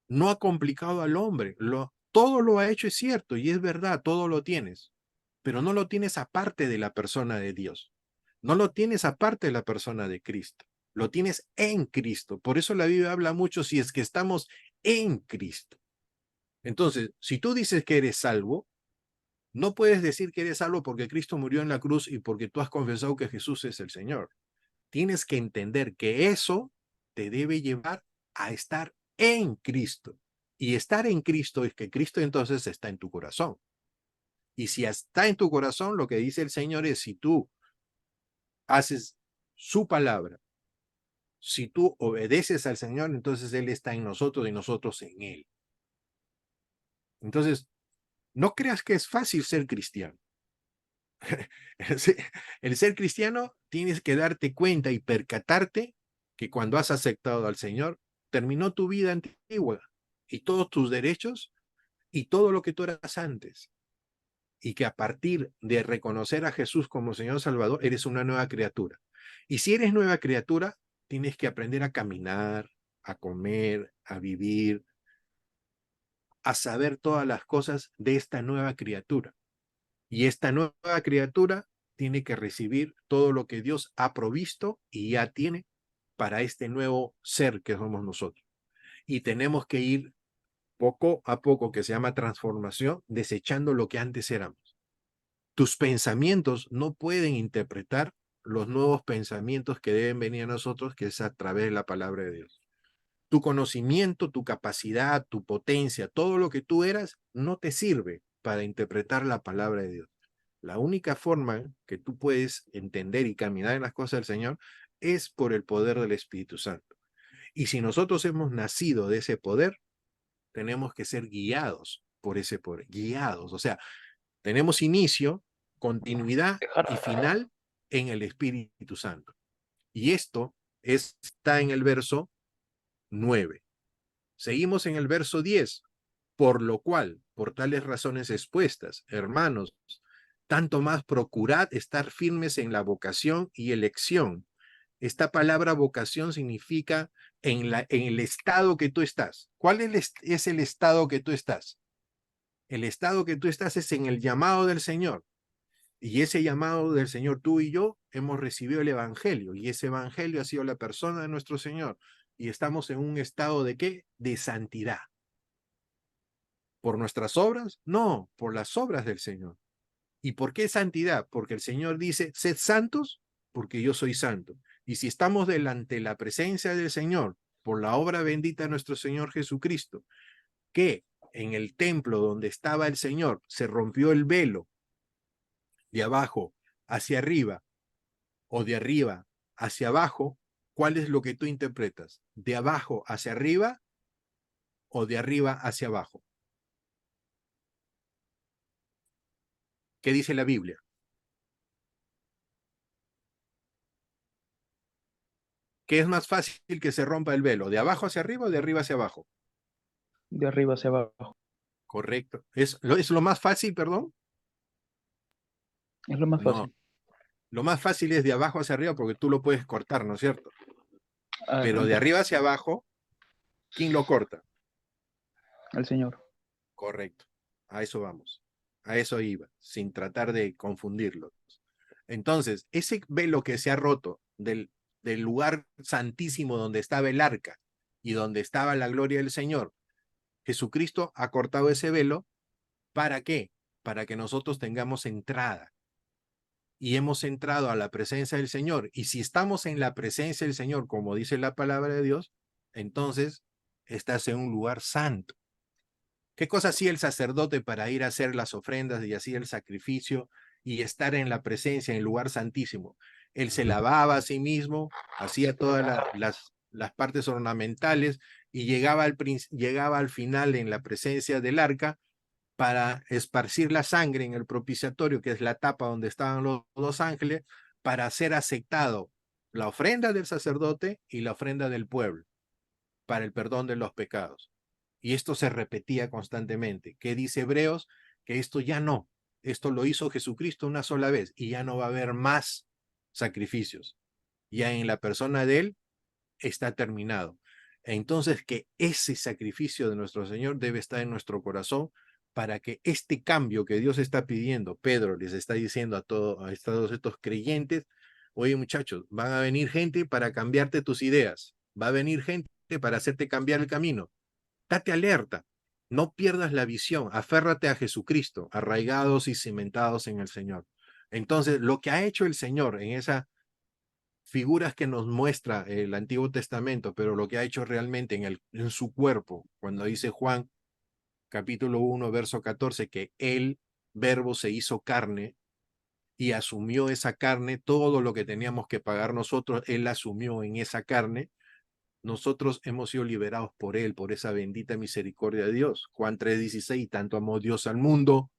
no ha complicado al hombre. Todo lo ha hecho, es cierto, y es verdad, todo lo tienes, pero no lo tienes aparte de la persona de Dios. No lo tienes aparte de la persona de Cristo. Lo tienes en Cristo. Por eso la Biblia habla mucho si es que estamos en Cristo. Entonces, si tú dices que eres salvo, no puedes decir que eres salvo porque Cristo murió en la cruz y porque tú has confesado que Jesús es el Señor. Tienes que entender que eso te debe llevar a estar en Cristo. Y estar en Cristo es que Cristo entonces está en tu corazón. Y si está en tu corazón, lo que dice el Señor es, si tú haces su palabra, si tú obedeces al Señor, entonces Él está en nosotros y nosotros en Él. Entonces, no creas que es fácil ser cristiano. El ser cristiano tienes que darte cuenta y percatarte que cuando has aceptado al Señor, terminó tu vida antigua y todos tus derechos y todo lo que tú eras antes. Y que a partir de reconocer a Jesús como Señor Salvador, eres una nueva criatura. Y si eres nueva criatura, tienes que aprender a caminar, a comer, a vivir, a saber todas las cosas de esta nueva criatura. Y esta nueva criatura tiene que recibir todo lo que Dios ha provisto y ya tiene para este nuevo ser que somos nosotros. Y tenemos que ir poco a poco, que se llama transformación, desechando lo que antes éramos. Tus pensamientos no pueden interpretar los nuevos pensamientos que deben venir a nosotros, que es a través de la palabra de Dios. Tu conocimiento, tu capacidad, tu potencia, todo lo que tú eras, no te sirve para interpretar la palabra de Dios. La única forma que tú puedes entender y caminar en las cosas del Señor es por el poder del Espíritu Santo. Y si nosotros hemos nacido de ese poder, tenemos que ser guiados por ese poder, guiados. O sea, tenemos inicio, continuidad y final en el Espíritu Santo. Y esto está en el verso 9. Seguimos en el verso 10. Por lo cual, por tales razones expuestas, hermanos, tanto más procurad estar firmes en la vocación y elección, esta palabra vocación significa en el estado que tú estás. ¿Cuál es el estado que tú estás? El estado que tú estás es en el llamado del Señor. Y ese llamado del Señor, tú y yo, hemos recibido el Evangelio. Y ese Evangelio ha sido la persona de nuestro Señor. Y estamos en un estado ¿de qué? De santidad. ¿Por nuestras obras? No, por las obras del Señor. ¿Y por qué santidad? Porque el Señor dice, sed santos, porque yo soy santo. Y si estamos delante de la presencia del Señor, por la obra bendita de nuestro Señor Jesucristo, que en el templo donde estaba el Señor se rompió el velo de abajo hacia arriba o de arriba hacia abajo, ¿cuál es lo que tú interpretas? ¿De abajo hacia arriba o de arriba hacia abajo? ¿Qué dice la Biblia? ¿Qué es más fácil que se rompa el velo? ¿De abajo hacia arriba o de arriba hacia abajo? De arriba hacia abajo. Correcto. ¿Es lo más fácil, perdón? Es lo más No. fácil. Lo más fácil es de abajo hacia arriba porque tú lo puedes cortar, ¿no es cierto? Pero de Romper arriba hacia abajo, ¿quién lo corta? al Señor. Correcto. A eso vamos. A eso iba, sin tratar de confundirlos. Entonces, ese velo que se ha roto del lugar santísimo donde estaba el arca y donde estaba la gloria del Señor, Jesucristo ha cortado ese velo. ¿Para qué? Para que nosotros tengamos entrada. Y hemos entrado a la presencia del Señor. Y si estamos en la presencia del Señor, como dice la palabra de Dios, entonces estás en un lugar santo. ¿Qué cosa hacía el sacerdote para ir a hacer las ofrendas y así el sacrificio y estar en la presencia, en el lugar santísimo? Él se lavaba a sí mismo, hacía todas las partes ornamentales y llegaba al final en la presencia del arca para esparcir la sangre en el propiciatorio, que es la tapa donde estaban los dos ángeles, para ser aceptado la ofrenda del sacerdote y la ofrenda del pueblo para el perdón de los pecados. Y esto se repetía constantemente. ¿Qué dice Hebreos? Que esto ya no. Esto lo hizo Jesucristo una sola vez y ya no va a haber más sacrificios. Ya en la persona de Él está terminado. Entonces, que ese sacrificio de nuestro Señor debe estar en nuestro corazón para que este cambio que Dios está pidiendo, Pedro les está diciendo a todos estos creyentes, oye muchachos, van a venir gente para cambiarte tus ideas, va a venir gente para hacerte cambiar el camino. Date alerta, no pierdas la visión, aférrate a Jesucristo, arraigados y cimentados en el Señor. Entonces, lo que ha hecho el Señor en esa figuras que nos muestra el Antiguo Testamento, pero lo que ha hecho realmente en su cuerpo, cuando dice Juan capítulo 1, verso 14, que el verbo se hizo carne y asumió esa carne, todo lo que teníamos que pagar nosotros, él asumió en esa carne, nosotros hemos sido liberados por él, por esa bendita misericordia de Dios. Juan 3:16, tanto amó Dios al mundo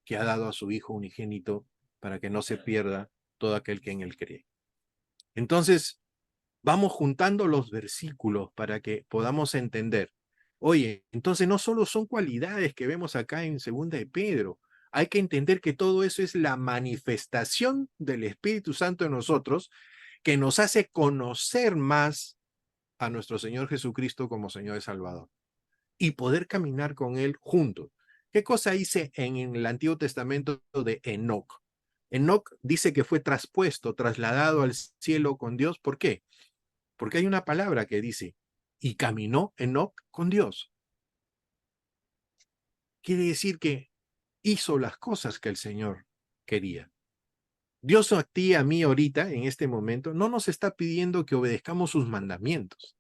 que ha dado a su Hijo unigénito para que no se pierda todo aquel que en él cree. Entonces, vamos juntando los versículos para que podamos entender. Oye, entonces no solo son cualidades que vemos acá en Segunda de Pedro, hay que entender que todo eso es la manifestación del Espíritu Santo en nosotros que nos hace conocer más a nuestro Señor Jesucristo como Señor y Salvador y poder caminar con Él juntos. ¿Qué cosa dice en el Antiguo Testamento de Enoc? Enoc dice que fue traspuesto, trasladado al cielo con Dios. ¿Por qué? Porque hay una palabra que dice, y caminó Enoc con Dios. Quiere decir que hizo las cosas que el Señor quería. Dios a ti y a mí ahorita, en este momento, no nos está pidiendo que obedezcamos sus mandamientos.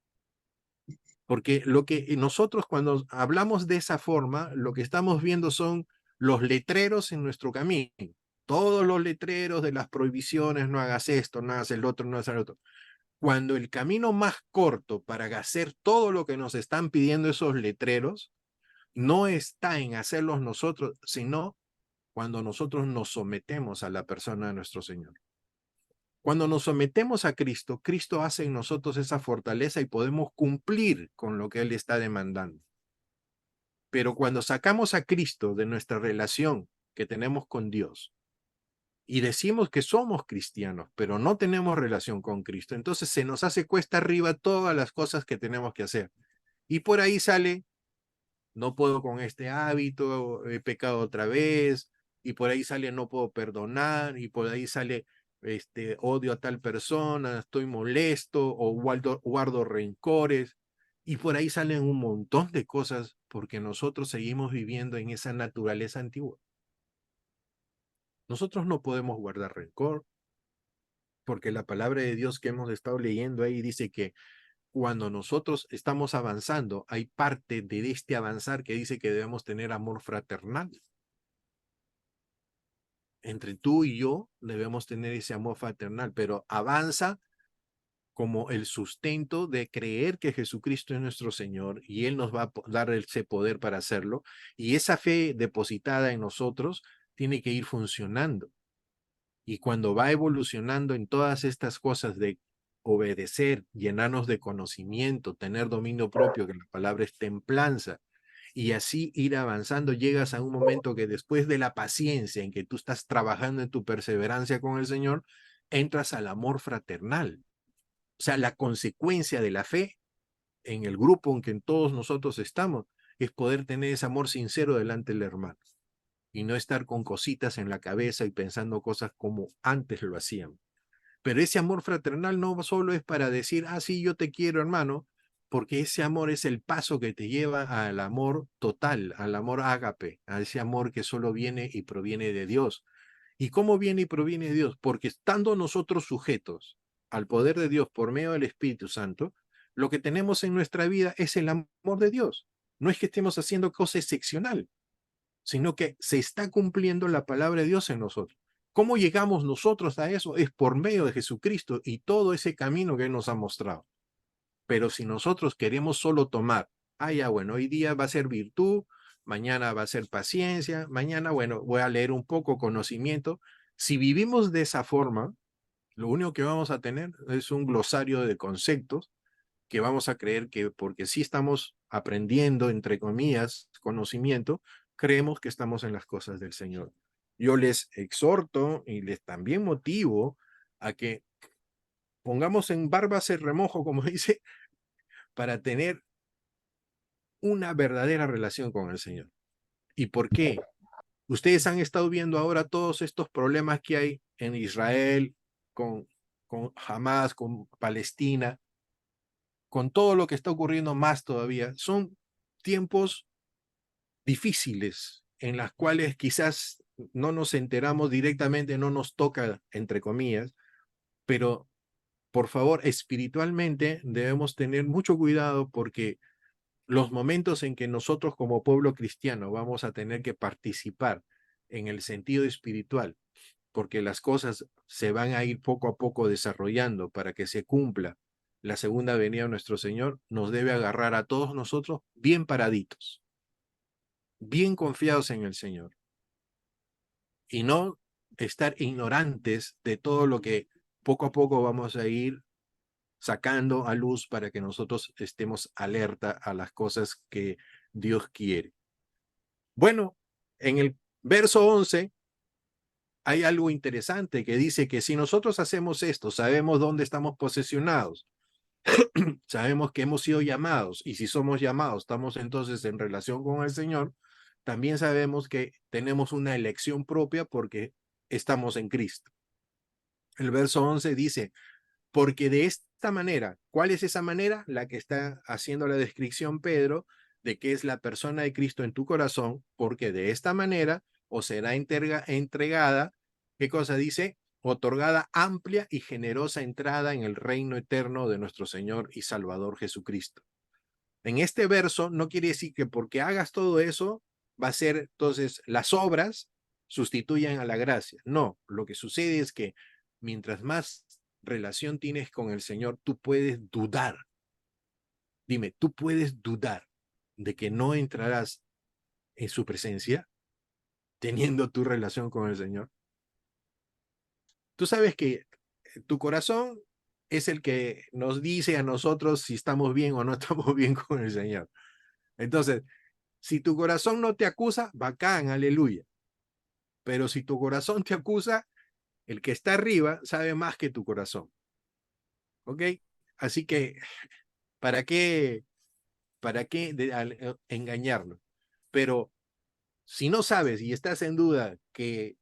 Porque lo que nosotros cuando hablamos de esa forma, lo que estamos viendo son los letreros en nuestro camino. Todos los letreros de las prohibiciones, no hagas esto, no hagas el otro, no hagas el otro. Cuando el camino más corto para hacer todo lo que nos están pidiendo esos letreros no está en hacerlos nosotros, sino cuando nosotros nos sometemos a la persona de nuestro Señor. Cuando nos sometemos a Cristo, Cristo hace en nosotros esa fortaleza y podemos cumplir con lo que Él está demandando. Pero cuando sacamos a Cristo de nuestra relación que tenemos con Dios y decimos que somos cristianos, pero no tenemos relación con Cristo. Entonces se nos hace cuesta arriba todas las cosas que tenemos que hacer. Y por ahí sale, no puedo con este hábito, he pecado otra vez, y por ahí sale, no puedo perdonar, y por ahí sale, odio a tal persona, estoy molesto, o guardo rencores, y por ahí salen un montón de cosas porque nosotros seguimos viviendo en esa naturaleza antigua. Nosotros no podemos guardar rencor, porque la palabra de Dios que hemos estado leyendo ahí dice que cuando nosotros estamos avanzando, hay parte de este avanzar que dice que debemos tener amor fraternal. Entre tú y yo debemos tener ese amor fraternal, pero avanza como el sustento de creer que Jesucristo es nuestro Señor y Él nos va a dar ese poder para hacerlo. Y esa fe depositada en nosotros tiene que ir funcionando. Y cuando va evolucionando en todas estas cosas de obedecer, llenarnos de conocimiento, tener dominio propio, que la palabra es templanza, y así ir avanzando, llegas a un momento que después de la paciencia en que tú estás trabajando en tu perseverancia con el Señor, entras al amor fraternal. O sea, la consecuencia de la fe en el grupo en que todos nosotros estamos es poder tener ese amor sincero delante del hermano y no estar con cositas en la cabeza y pensando cosas como antes lo hacíamos. Pero ese amor fraternal no solo es para decir, ah, sí, yo te quiero, hermano, porque ese amor es el paso que te lleva al amor total, al amor ágape, a ese amor que solo viene y proviene de Dios. ¿Y cómo viene y proviene de Dios? Porque estando nosotros sujetos al poder de Dios por medio del Espíritu Santo, lo que tenemos en nuestra vida es el amor de Dios. No es que estemos haciendo cosa excepcional, sino que se está cumpliendo la palabra de Dios en nosotros. ¿Cómo llegamos nosotros a eso? Es por medio de Jesucristo y todo ese camino que Él nos ha mostrado. Pero si nosotros queremos solo tomar, ya bueno, hoy día va a ser virtud, mañana va a ser paciencia, mañana, bueno, voy a leer un poco conocimiento. Si vivimos de esa forma, lo único que vamos a tener es un glosario de conceptos que vamos a creer que porque sí estamos aprendiendo, entre comillas, conocimiento, creemos que estamos en las cosas del Señor. Yo les exhorto y les también motivo a que pongamos en barbas el remojo, como dice, para tener una verdadera relación con el Señor. ¿Y por qué? Ustedes han estado viendo ahora todos estos problemas que hay en Israel, con Hamas, con Palestina, con todo lo que está ocurriendo más todavía. Son tiempos difíciles en las cuales quizás no nos enteramos directamente, no nos toca, entre comillas, pero por favor, espiritualmente debemos tener mucho cuidado porque los momentos en que nosotros como pueblo cristiano vamos a tener que participar en el sentido espiritual, porque las cosas se van a ir poco a poco desarrollando para que se cumpla la segunda venida de nuestro Señor, nos debe agarrar a todos nosotros bien paraditos, bien confiados en el Señor, y no estar ignorantes de todo lo que poco a poco vamos a ir sacando a luz para que nosotros estemos alerta a las cosas que Dios quiere. Bueno, en el verso 11 hay algo interesante que dice que si nosotros hacemos esto, sabemos dónde estamos posesionados, sabemos que hemos sido llamados, y si somos llamados, estamos entonces en relación con el Señor, también sabemos que tenemos una elección propia porque estamos en Cristo. El verso 11 dice, porque de esta manera, ¿cuál es esa manera? La que está haciendo la descripción Pedro, de que es la persona de Cristo en tu corazón, porque de esta manera os será entregada, ¿qué cosa dice? Otorgada amplia y generosa entrada en el reino eterno de nuestro Señor y Salvador Jesucristo. En este verso no quiere decir que porque hagas todo eso, va a ser entonces las obras sustituyan a la gracia. No, lo que sucede es que mientras más relación tienes con el Señor, tú puedes dudar. Dime, tú puedes dudar de que no entrarás en su presencia teniendo tu relación con el Señor. Tú sabes que tu corazón es el que nos dice a nosotros si estamos bien o no estamos bien con el Señor. Entonces, si tu corazón no te acusa, bacán, aleluya. Pero si tu corazón te acusa, El que está arriba sabe más que tu corazón. ¿Ok? Así que, ¿para qué, engañarnos? Pero si no sabes y estás en duda que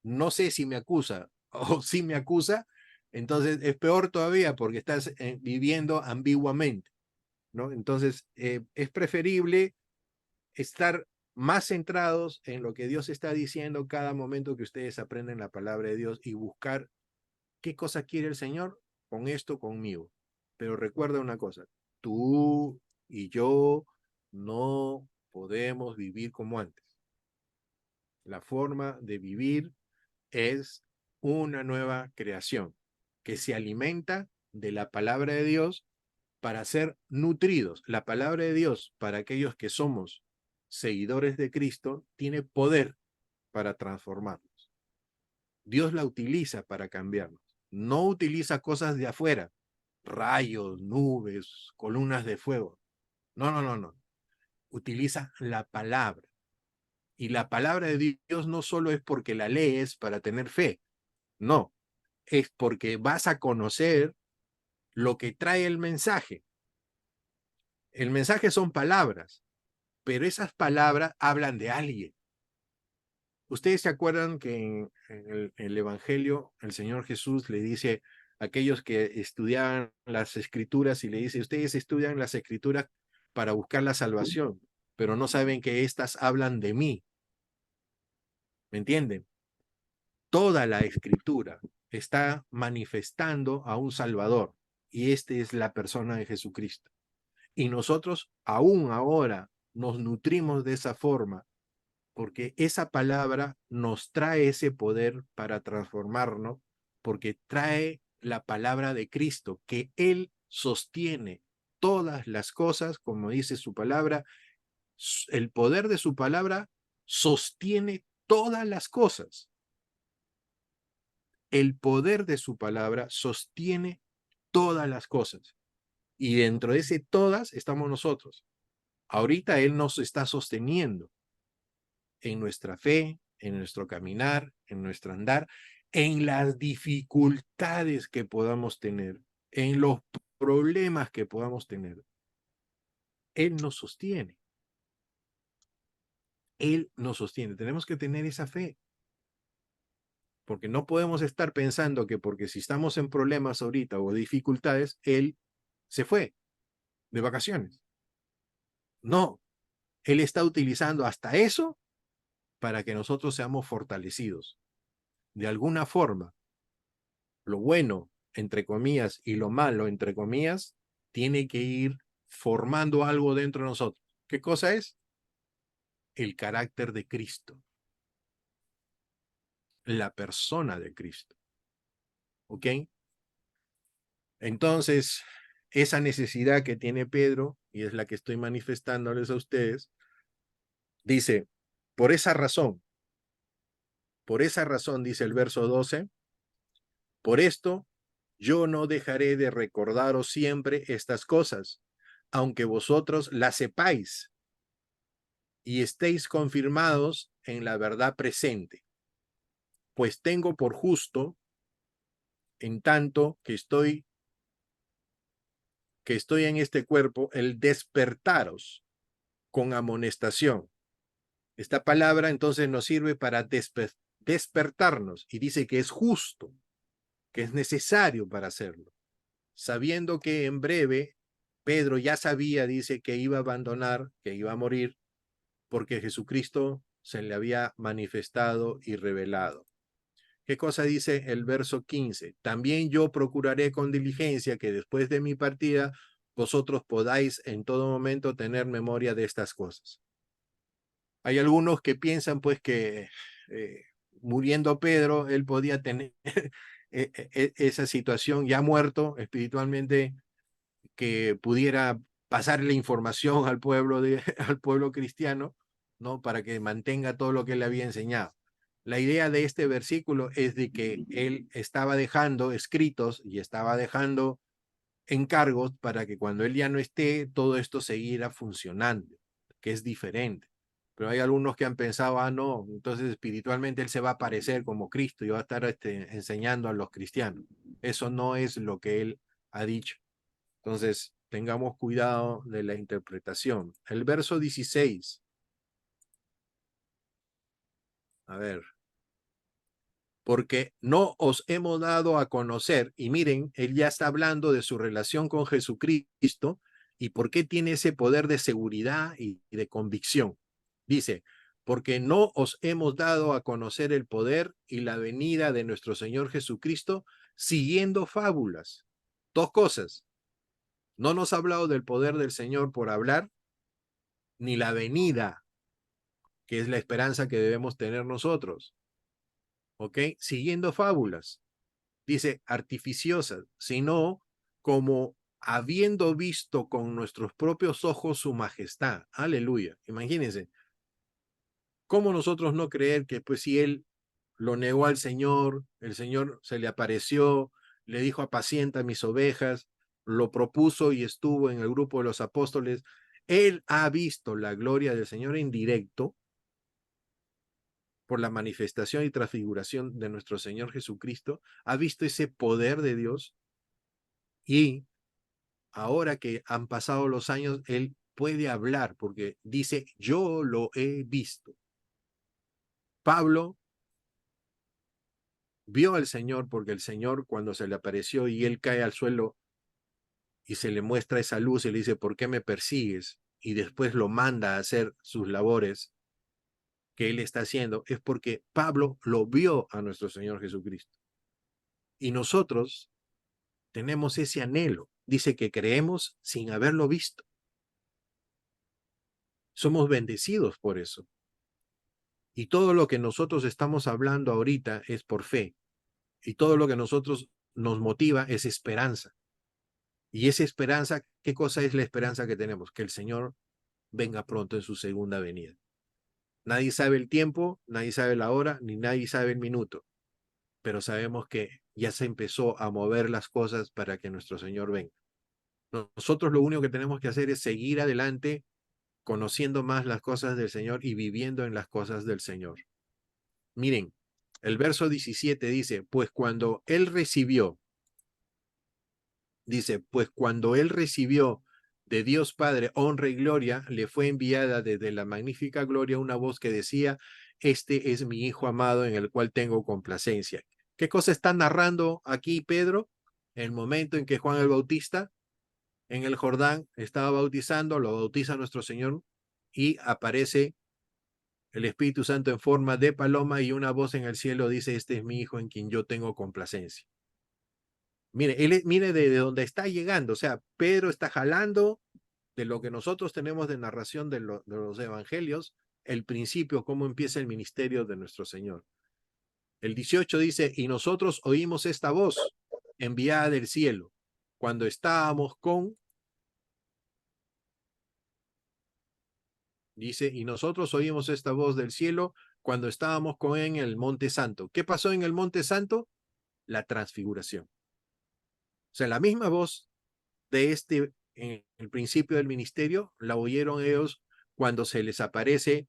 no sé si me acusa o si me acusa, entonces es peor todavía porque estás viviendo ambiguamente, ¿no? Entonces es preferible estar más centrados en lo que Dios está diciendo cada momento que ustedes aprenden la palabra de Dios y buscar qué cosa quiere el Señor con esto conmigo. Pero recuerda una cosa, tú y yo no podemos vivir como antes. La forma de vivir es una nueva creación que se alimenta de la palabra de Dios para ser nutridos. La palabra de Dios para aquellos que somos seguidores de Cristo tiene poder para transformarnos. Dios la utiliza para cambiarnos. No utiliza cosas de afuera, rayos, nubes, columnas de fuego. No, no, no, no. Utiliza la palabra. Y la palabra de Dios no solo es porque la lees para tener fe. No, es porque vas a conocer lo que trae el mensaje. El mensaje son palabras, pero esas palabras hablan de alguien. ¿Ustedes se acuerdan que en el Evangelio el Señor Jesús le dice a aquellos que estudiaban las Escrituras y le dice, ustedes estudian las Escrituras para buscar la salvación, pero no saben que éstas hablan de mí? ¿Me entienden? Toda la Escritura está manifestando a un Salvador y este es la persona de Jesucristo. Y nosotros aún ahora nos nutrimos de esa forma porque esa palabra nos trae ese poder para transformarnos, porque trae la palabra de Cristo, que Él sostiene todas las cosas, como dice su palabra, el poder de su palabra sostiene todas las cosas. El poder de su palabra sostiene todas las cosas. Y dentro de ese todas estamos nosotros. Ahorita Él nos está sosteniendo en nuestra fe, en nuestro caminar, en nuestro andar, en las dificultades que podamos tener, en los problemas que podamos tener. Él nos sostiene. Él nos sostiene. Tenemos que tener esa fe. Porque no podemos estar pensando que porque si estamos en problemas ahorita o dificultades, Él se fue de vacaciones. No, Él está utilizando hasta eso para que nosotros seamos fortalecidos. De alguna forma, lo bueno, entre comillas, y lo malo, entre comillas, tiene que ir formando algo dentro de nosotros. ¿Qué cosa es? El carácter de Cristo. La persona de Cristo. ¿Ok? Entonces, esa necesidad que tiene Pedro, y es la que estoy manifestándoles a ustedes, dice, por esa razón, dice el verso 12, por esto yo no dejaré de recordaros siempre estas cosas, aunque vosotros las sepáis y estéis confirmados en la verdad presente. Pues tengo por justo, en tanto que estoy en este cuerpo, el despertaros con amonestación. Esta palabra entonces nos sirve para despertarnos y dice que es justo, que es necesario para hacerlo. Sabiendo que en breve Pedro ya sabía, dice, que iba a abandonar, que iba a morir, porque Jesucristo se le había manifestado y revelado. ¿Qué cosa dice el verso 15? También yo procuraré con diligencia que después de mi partida vosotros podáis en todo momento tener memoria de estas cosas. Hay algunos que piensan pues que muriendo Pedro, él podía tener esa situación ya muerto espiritualmente, que pudiera pasarle información al pueblo, al pueblo cristiano, ¿no? Para que mantenga todo lo que él le había enseñado. La idea de este versículo es de que él estaba dejando escritos y estaba dejando encargos para que cuando él ya no esté, todo esto siguiera funcionando, que es diferente. Pero hay algunos que han pensado, ah, no, entonces espiritualmente él se va a aparecer como Cristo y va a estar enseñando a los cristianos. Eso no es lo que él ha dicho. Entonces, tengamos cuidado de la interpretación. El verso 16. A ver. Porque no os hemos dado a conocer, y miren, él ya está hablando de su relación con Jesucristo y por qué tiene ese poder de seguridad y de convicción. Dice, porque no os hemos dado a conocer el poder y la venida de nuestro Señor Jesucristo siguiendo fábulas. Dos cosas. No nos ha hablado del poder del Señor por hablar, ni la venida, que es la esperanza que debemos tener nosotros. ¿Ok? Siguiendo fábulas. Dice artificiosas, sino como habiendo visto con nuestros propios ojos su majestad. Aleluya. Imagínense, ¿cómo nosotros no creer que pues si él lo negó al Señor, el Señor se le apareció, le dijo apacienta mis ovejas, lo propuso y estuvo en el grupo de los apóstoles, él ha visto la gloria del Señor en directo por la manifestación y transfiguración de nuestro Señor Jesucristo, ha visto ese poder de Dios y ahora que han pasado los años, él puede hablar porque dice, yo lo he visto. Pablo vio al Señor porque el Señor cuando se le apareció y él cae al suelo y se le muestra esa luz y le dice, ¿por qué me persigues? Y después lo manda a hacer sus labores que él está haciendo, es porque Pablo lo vio a nuestro Señor Jesucristo. Y nosotros tenemos ese anhelo. Dice que creemos sin haberlo visto. Somos bendecidos por eso. Y todo lo que nosotros estamos hablando ahorita es por fe. Y todo lo que nosotros nos motiva es esperanza. Y esa esperanza, ¿qué cosa es la esperanza que tenemos? Que el Señor venga pronto en su segunda venida. Nadie sabe el tiempo, nadie sabe la hora, ni nadie sabe el minuto. Pero sabemos que ya se empezó a mover las cosas para que nuestro Señor venga. Nosotros lo único que tenemos que hacer es seguir adelante, conociendo más las cosas del Señor y viviendo en las cosas del Señor. Miren, el verso 17 dice, pues cuando él recibió, de Dios Padre honra y gloria, le fue enviada desde la magnífica gloria una voz que decía, este es mi Hijo amado en el cual tengo complacencia. ¿Qué cosa está narrando aquí Pedro? El momento en que Juan el Bautista en el Jordán estaba bautizando, lo bautiza nuestro Señor y aparece el Espíritu Santo en forma de paloma y una voz en el cielo dice, este es mi Hijo en quien yo tengo complacencia. Mire, mire de dónde está llegando, o sea, Pedro está jalando de lo que nosotros tenemos de narración de los evangelios, el principio, cómo empieza el ministerio de nuestro Señor. El 18 dice, y nosotros oímos esta voz enviada del cielo, cuando estábamos dice, y nosotros oímos esta voz del cielo cuando estábamos con él en el Monte Santo. ¿Qué pasó en el Monte Santo? La transfiguración. O sea, la misma voz de en el principio del ministerio, la oyeron ellos cuando se les aparece,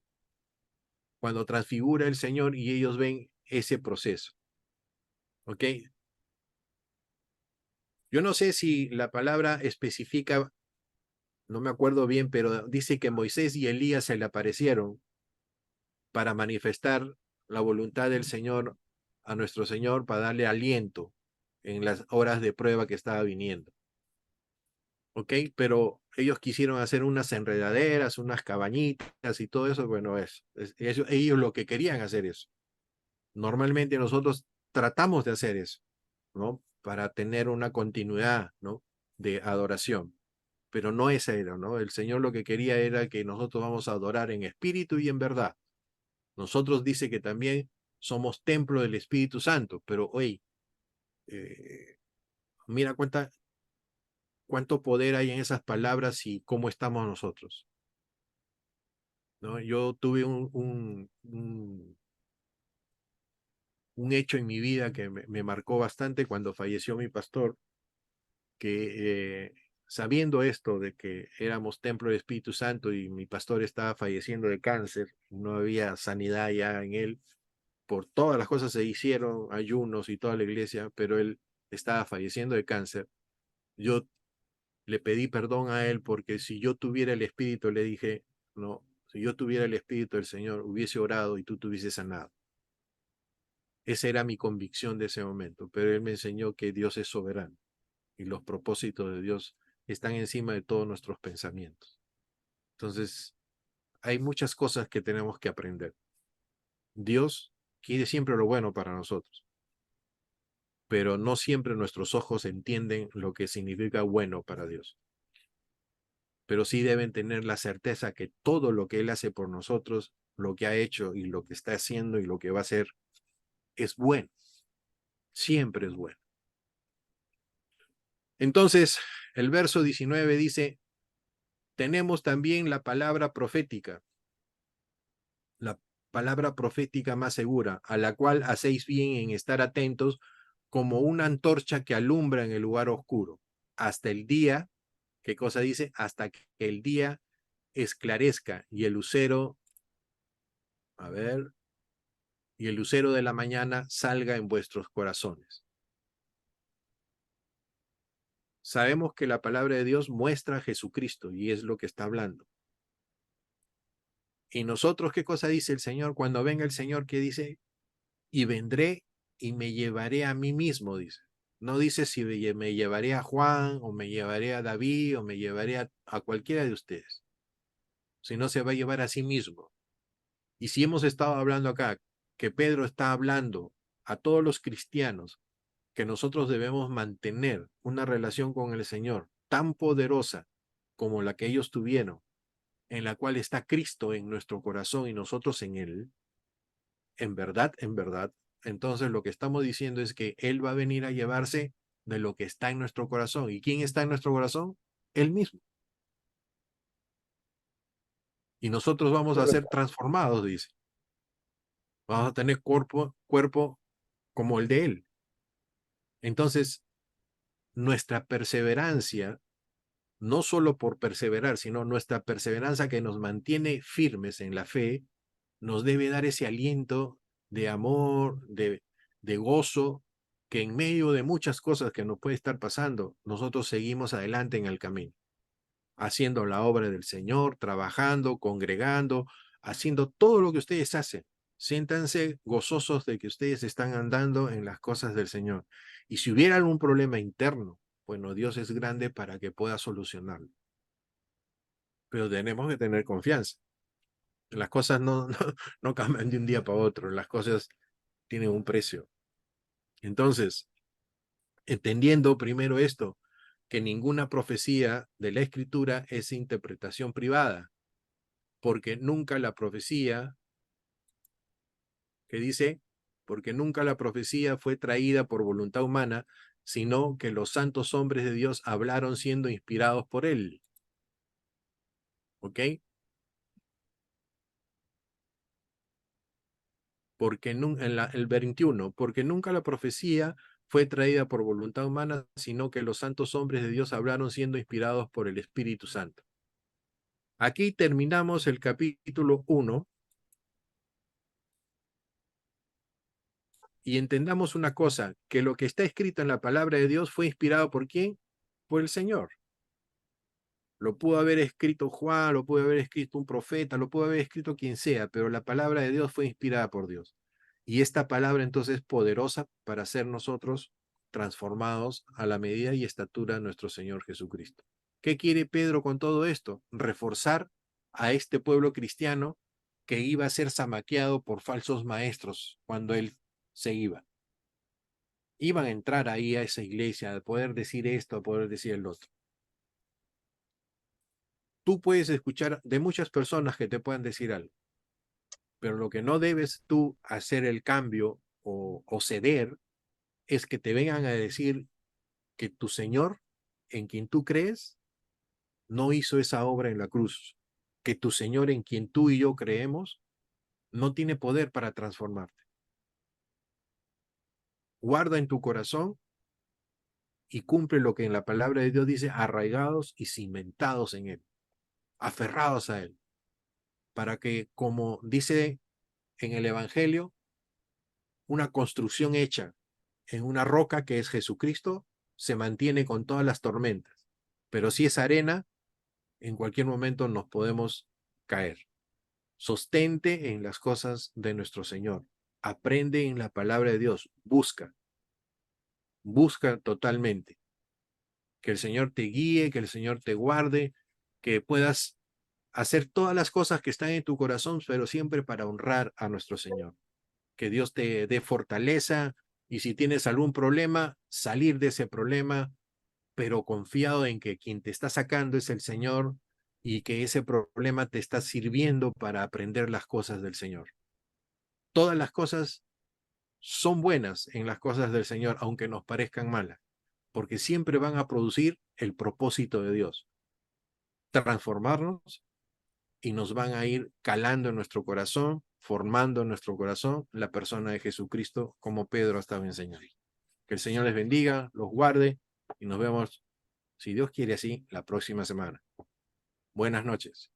cuando transfigura el Señor y ellos ven ese proceso. ¿Ok? Yo no sé si la palabra especifica, no me acuerdo bien, pero dice que Moisés y Elías se le aparecieron para manifestar la voluntad del Señor a nuestro Señor, para darle aliento en las horas de prueba que estaba viniendo. ¿Ok? Pero ellos quisieron hacer unas enredaderas, unas cabañitas y todo eso, bueno, ellos lo que querían hacer eso. Normalmente nosotros tratamos de hacer eso, ¿no? Para tener una continuidad, ¿no? De adoración. Pero no esa era, ¿no? El Señor lo que quería era que nosotros vamos a adorar en espíritu y en verdad. Nosotros dice que también somos templo del Espíritu Santo, pero hoy, mira cuánto poder hay en esas palabras y cómo estamos nosotros, ¿no? Yo tuve un hecho en mi vida que me marcó bastante cuando falleció mi pastor, que sabiendo esto de que éramos templo del Espíritu Santo y mi pastor estaba falleciendo de cáncer, no había sanidad ya en él, por todas las cosas se hicieron, ayunos y toda la iglesia, pero él estaba falleciendo de cáncer. Yo le pedí perdón a él porque si yo tuviera el Espíritu, le dije, no, si yo tuviera el Espíritu del Señor, hubiese orado y tú te hubieses sanado. Esa era mi convicción de ese momento, pero él me enseñó que Dios es soberano y los propósitos de Dios están encima de todos nuestros pensamientos. Entonces, hay muchas cosas que tenemos que aprender. Dios quiere siempre lo bueno para nosotros, pero no siempre nuestros ojos entienden lo que significa bueno para Dios. Pero sí deben tener la certeza que todo lo que Él hace por nosotros, lo que ha hecho y lo que está haciendo y lo que va a hacer, es bueno. Siempre es bueno. Entonces, el verso 19 dice, tenemos también la palabra profética, la palabra profética más segura, a la cual hacéis bien en estar atentos como una antorcha que alumbra en el lugar oscuro, hasta el día, ¿qué cosa dice? Hasta que el día esclarezca y el lucero, a ver, y el lucero de la mañana salga en vuestros corazones. Sabemos que la palabra de Dios muestra a Jesucristo y es lo que está hablando. Y nosotros, ¿qué cosa dice el Señor? Cuando venga el Señor, ¿qué dice? Y vendré y me llevaré a mí mismo, dice. No dice si me llevaré a Juan, o me llevaré a David, o me llevaré a cualquiera de ustedes, sino se va a llevar a sí mismo. Y si hemos estado hablando acá, que Pedro está hablando a todos los cristianos, que nosotros debemos mantener una relación con el Señor tan poderosa como la que ellos tuvieron, en la cual está Cristo en nuestro corazón y nosotros en Él, en verdad, entonces lo que estamos diciendo es que Él va a venir a llevarse de lo que está en nuestro corazón. ¿Y quién está en nuestro corazón? Él mismo. Y nosotros vamos a ser Correcto. transformados, dice. Vamos a tener cuerpo como el de Él. Entonces, nuestra perseverancia, no solo por perseverar, sino nuestra perseverancia que nos mantiene firmes en la fe, nos debe dar ese aliento de amor, de gozo, que en medio de muchas cosas que nos puede estar pasando, nosotros seguimos adelante en el camino, haciendo la obra del Señor, trabajando, congregando, haciendo todo lo que ustedes hacen. Siéntanse gozosos de que ustedes están andando en las cosas del Señor. Y si hubiera algún problema interno, bueno, Dios es grande para que pueda solucionarlo. Pero tenemos que tener confianza. Las cosas no cambian de un día para otro, las cosas tienen un precio. Entonces, entendiendo primero esto, que ninguna profecía de la Escritura es interpretación privada, porque nunca la profecía, que dice, porque nunca la profecía fue traída por voluntad humana, sino que los santos hombres de Dios hablaron siendo inspirados por él. ¿Ok? Porque el 21, porque nunca la profecía fue traída por voluntad humana, sino que los santos hombres de Dios hablaron siendo inspirados por el Espíritu Santo. Aquí terminamos el capítulo 1 y entendamos una cosa, que lo que está escrito en la palabra de Dios fue inspirado ¿por quién? Por el Señor. Lo pudo haber escrito Juan, lo pudo haber escrito un profeta, lo pudo haber escrito quien sea, pero la palabra de Dios fue inspirada por Dios. Y esta palabra entonces es poderosa para ser nosotros transformados a la medida y estatura de nuestro Señor Jesucristo. ¿Qué quiere Pedro con todo esto? Reforzar a este pueblo cristiano que iba a ser zamaqueado por falsos maestros cuando él se iba. Iban a entrar ahí a esa iglesia, a poder decir esto, a poder decir el otro. Tú puedes escuchar de muchas personas que te puedan decir algo, pero lo que no debes tú hacer el cambio o ceder es que te vengan a decir que tu Señor, en quien tú crees, no hizo esa obra en la cruz, que tu Señor, en quien tú y yo creemos, no tiene poder para transformarte. Guarda en tu corazón y cumple lo que en la palabra de Dios dice, arraigados y cimentados en Él, aferrados a Él, para que, como dice en el Evangelio, una construcción hecha en una roca que es Jesucristo se mantiene con todas las tormentas, pero si es arena, en cualquier momento nos podemos caer. Sostente en las cosas de nuestro Señor, aprende en la palabra de Dios, busca totalmente. Que el Señor te guíe, que el Señor te guarde, que puedas hacer todas las cosas que están en tu corazón, pero siempre para honrar a nuestro Señor. Que Dios te dé fortaleza y si tienes algún problema, salir de ese problema, pero confiado en que quien te está sacando es el Señor y que ese problema te está sirviendo para aprender las cosas del Señor. Todas las cosas son buenas en las cosas del Señor, aunque nos parezcan malas, porque siempre van a producir el propósito de Dios, transformarnos y nos van a ir calando en nuestro corazón, formando en nuestro corazón la persona de Jesucristo, como Pedro estaba enseñando. Que el Señor les bendiga, los guarde y nos vemos, si Dios quiere así, la próxima semana. Buenas noches.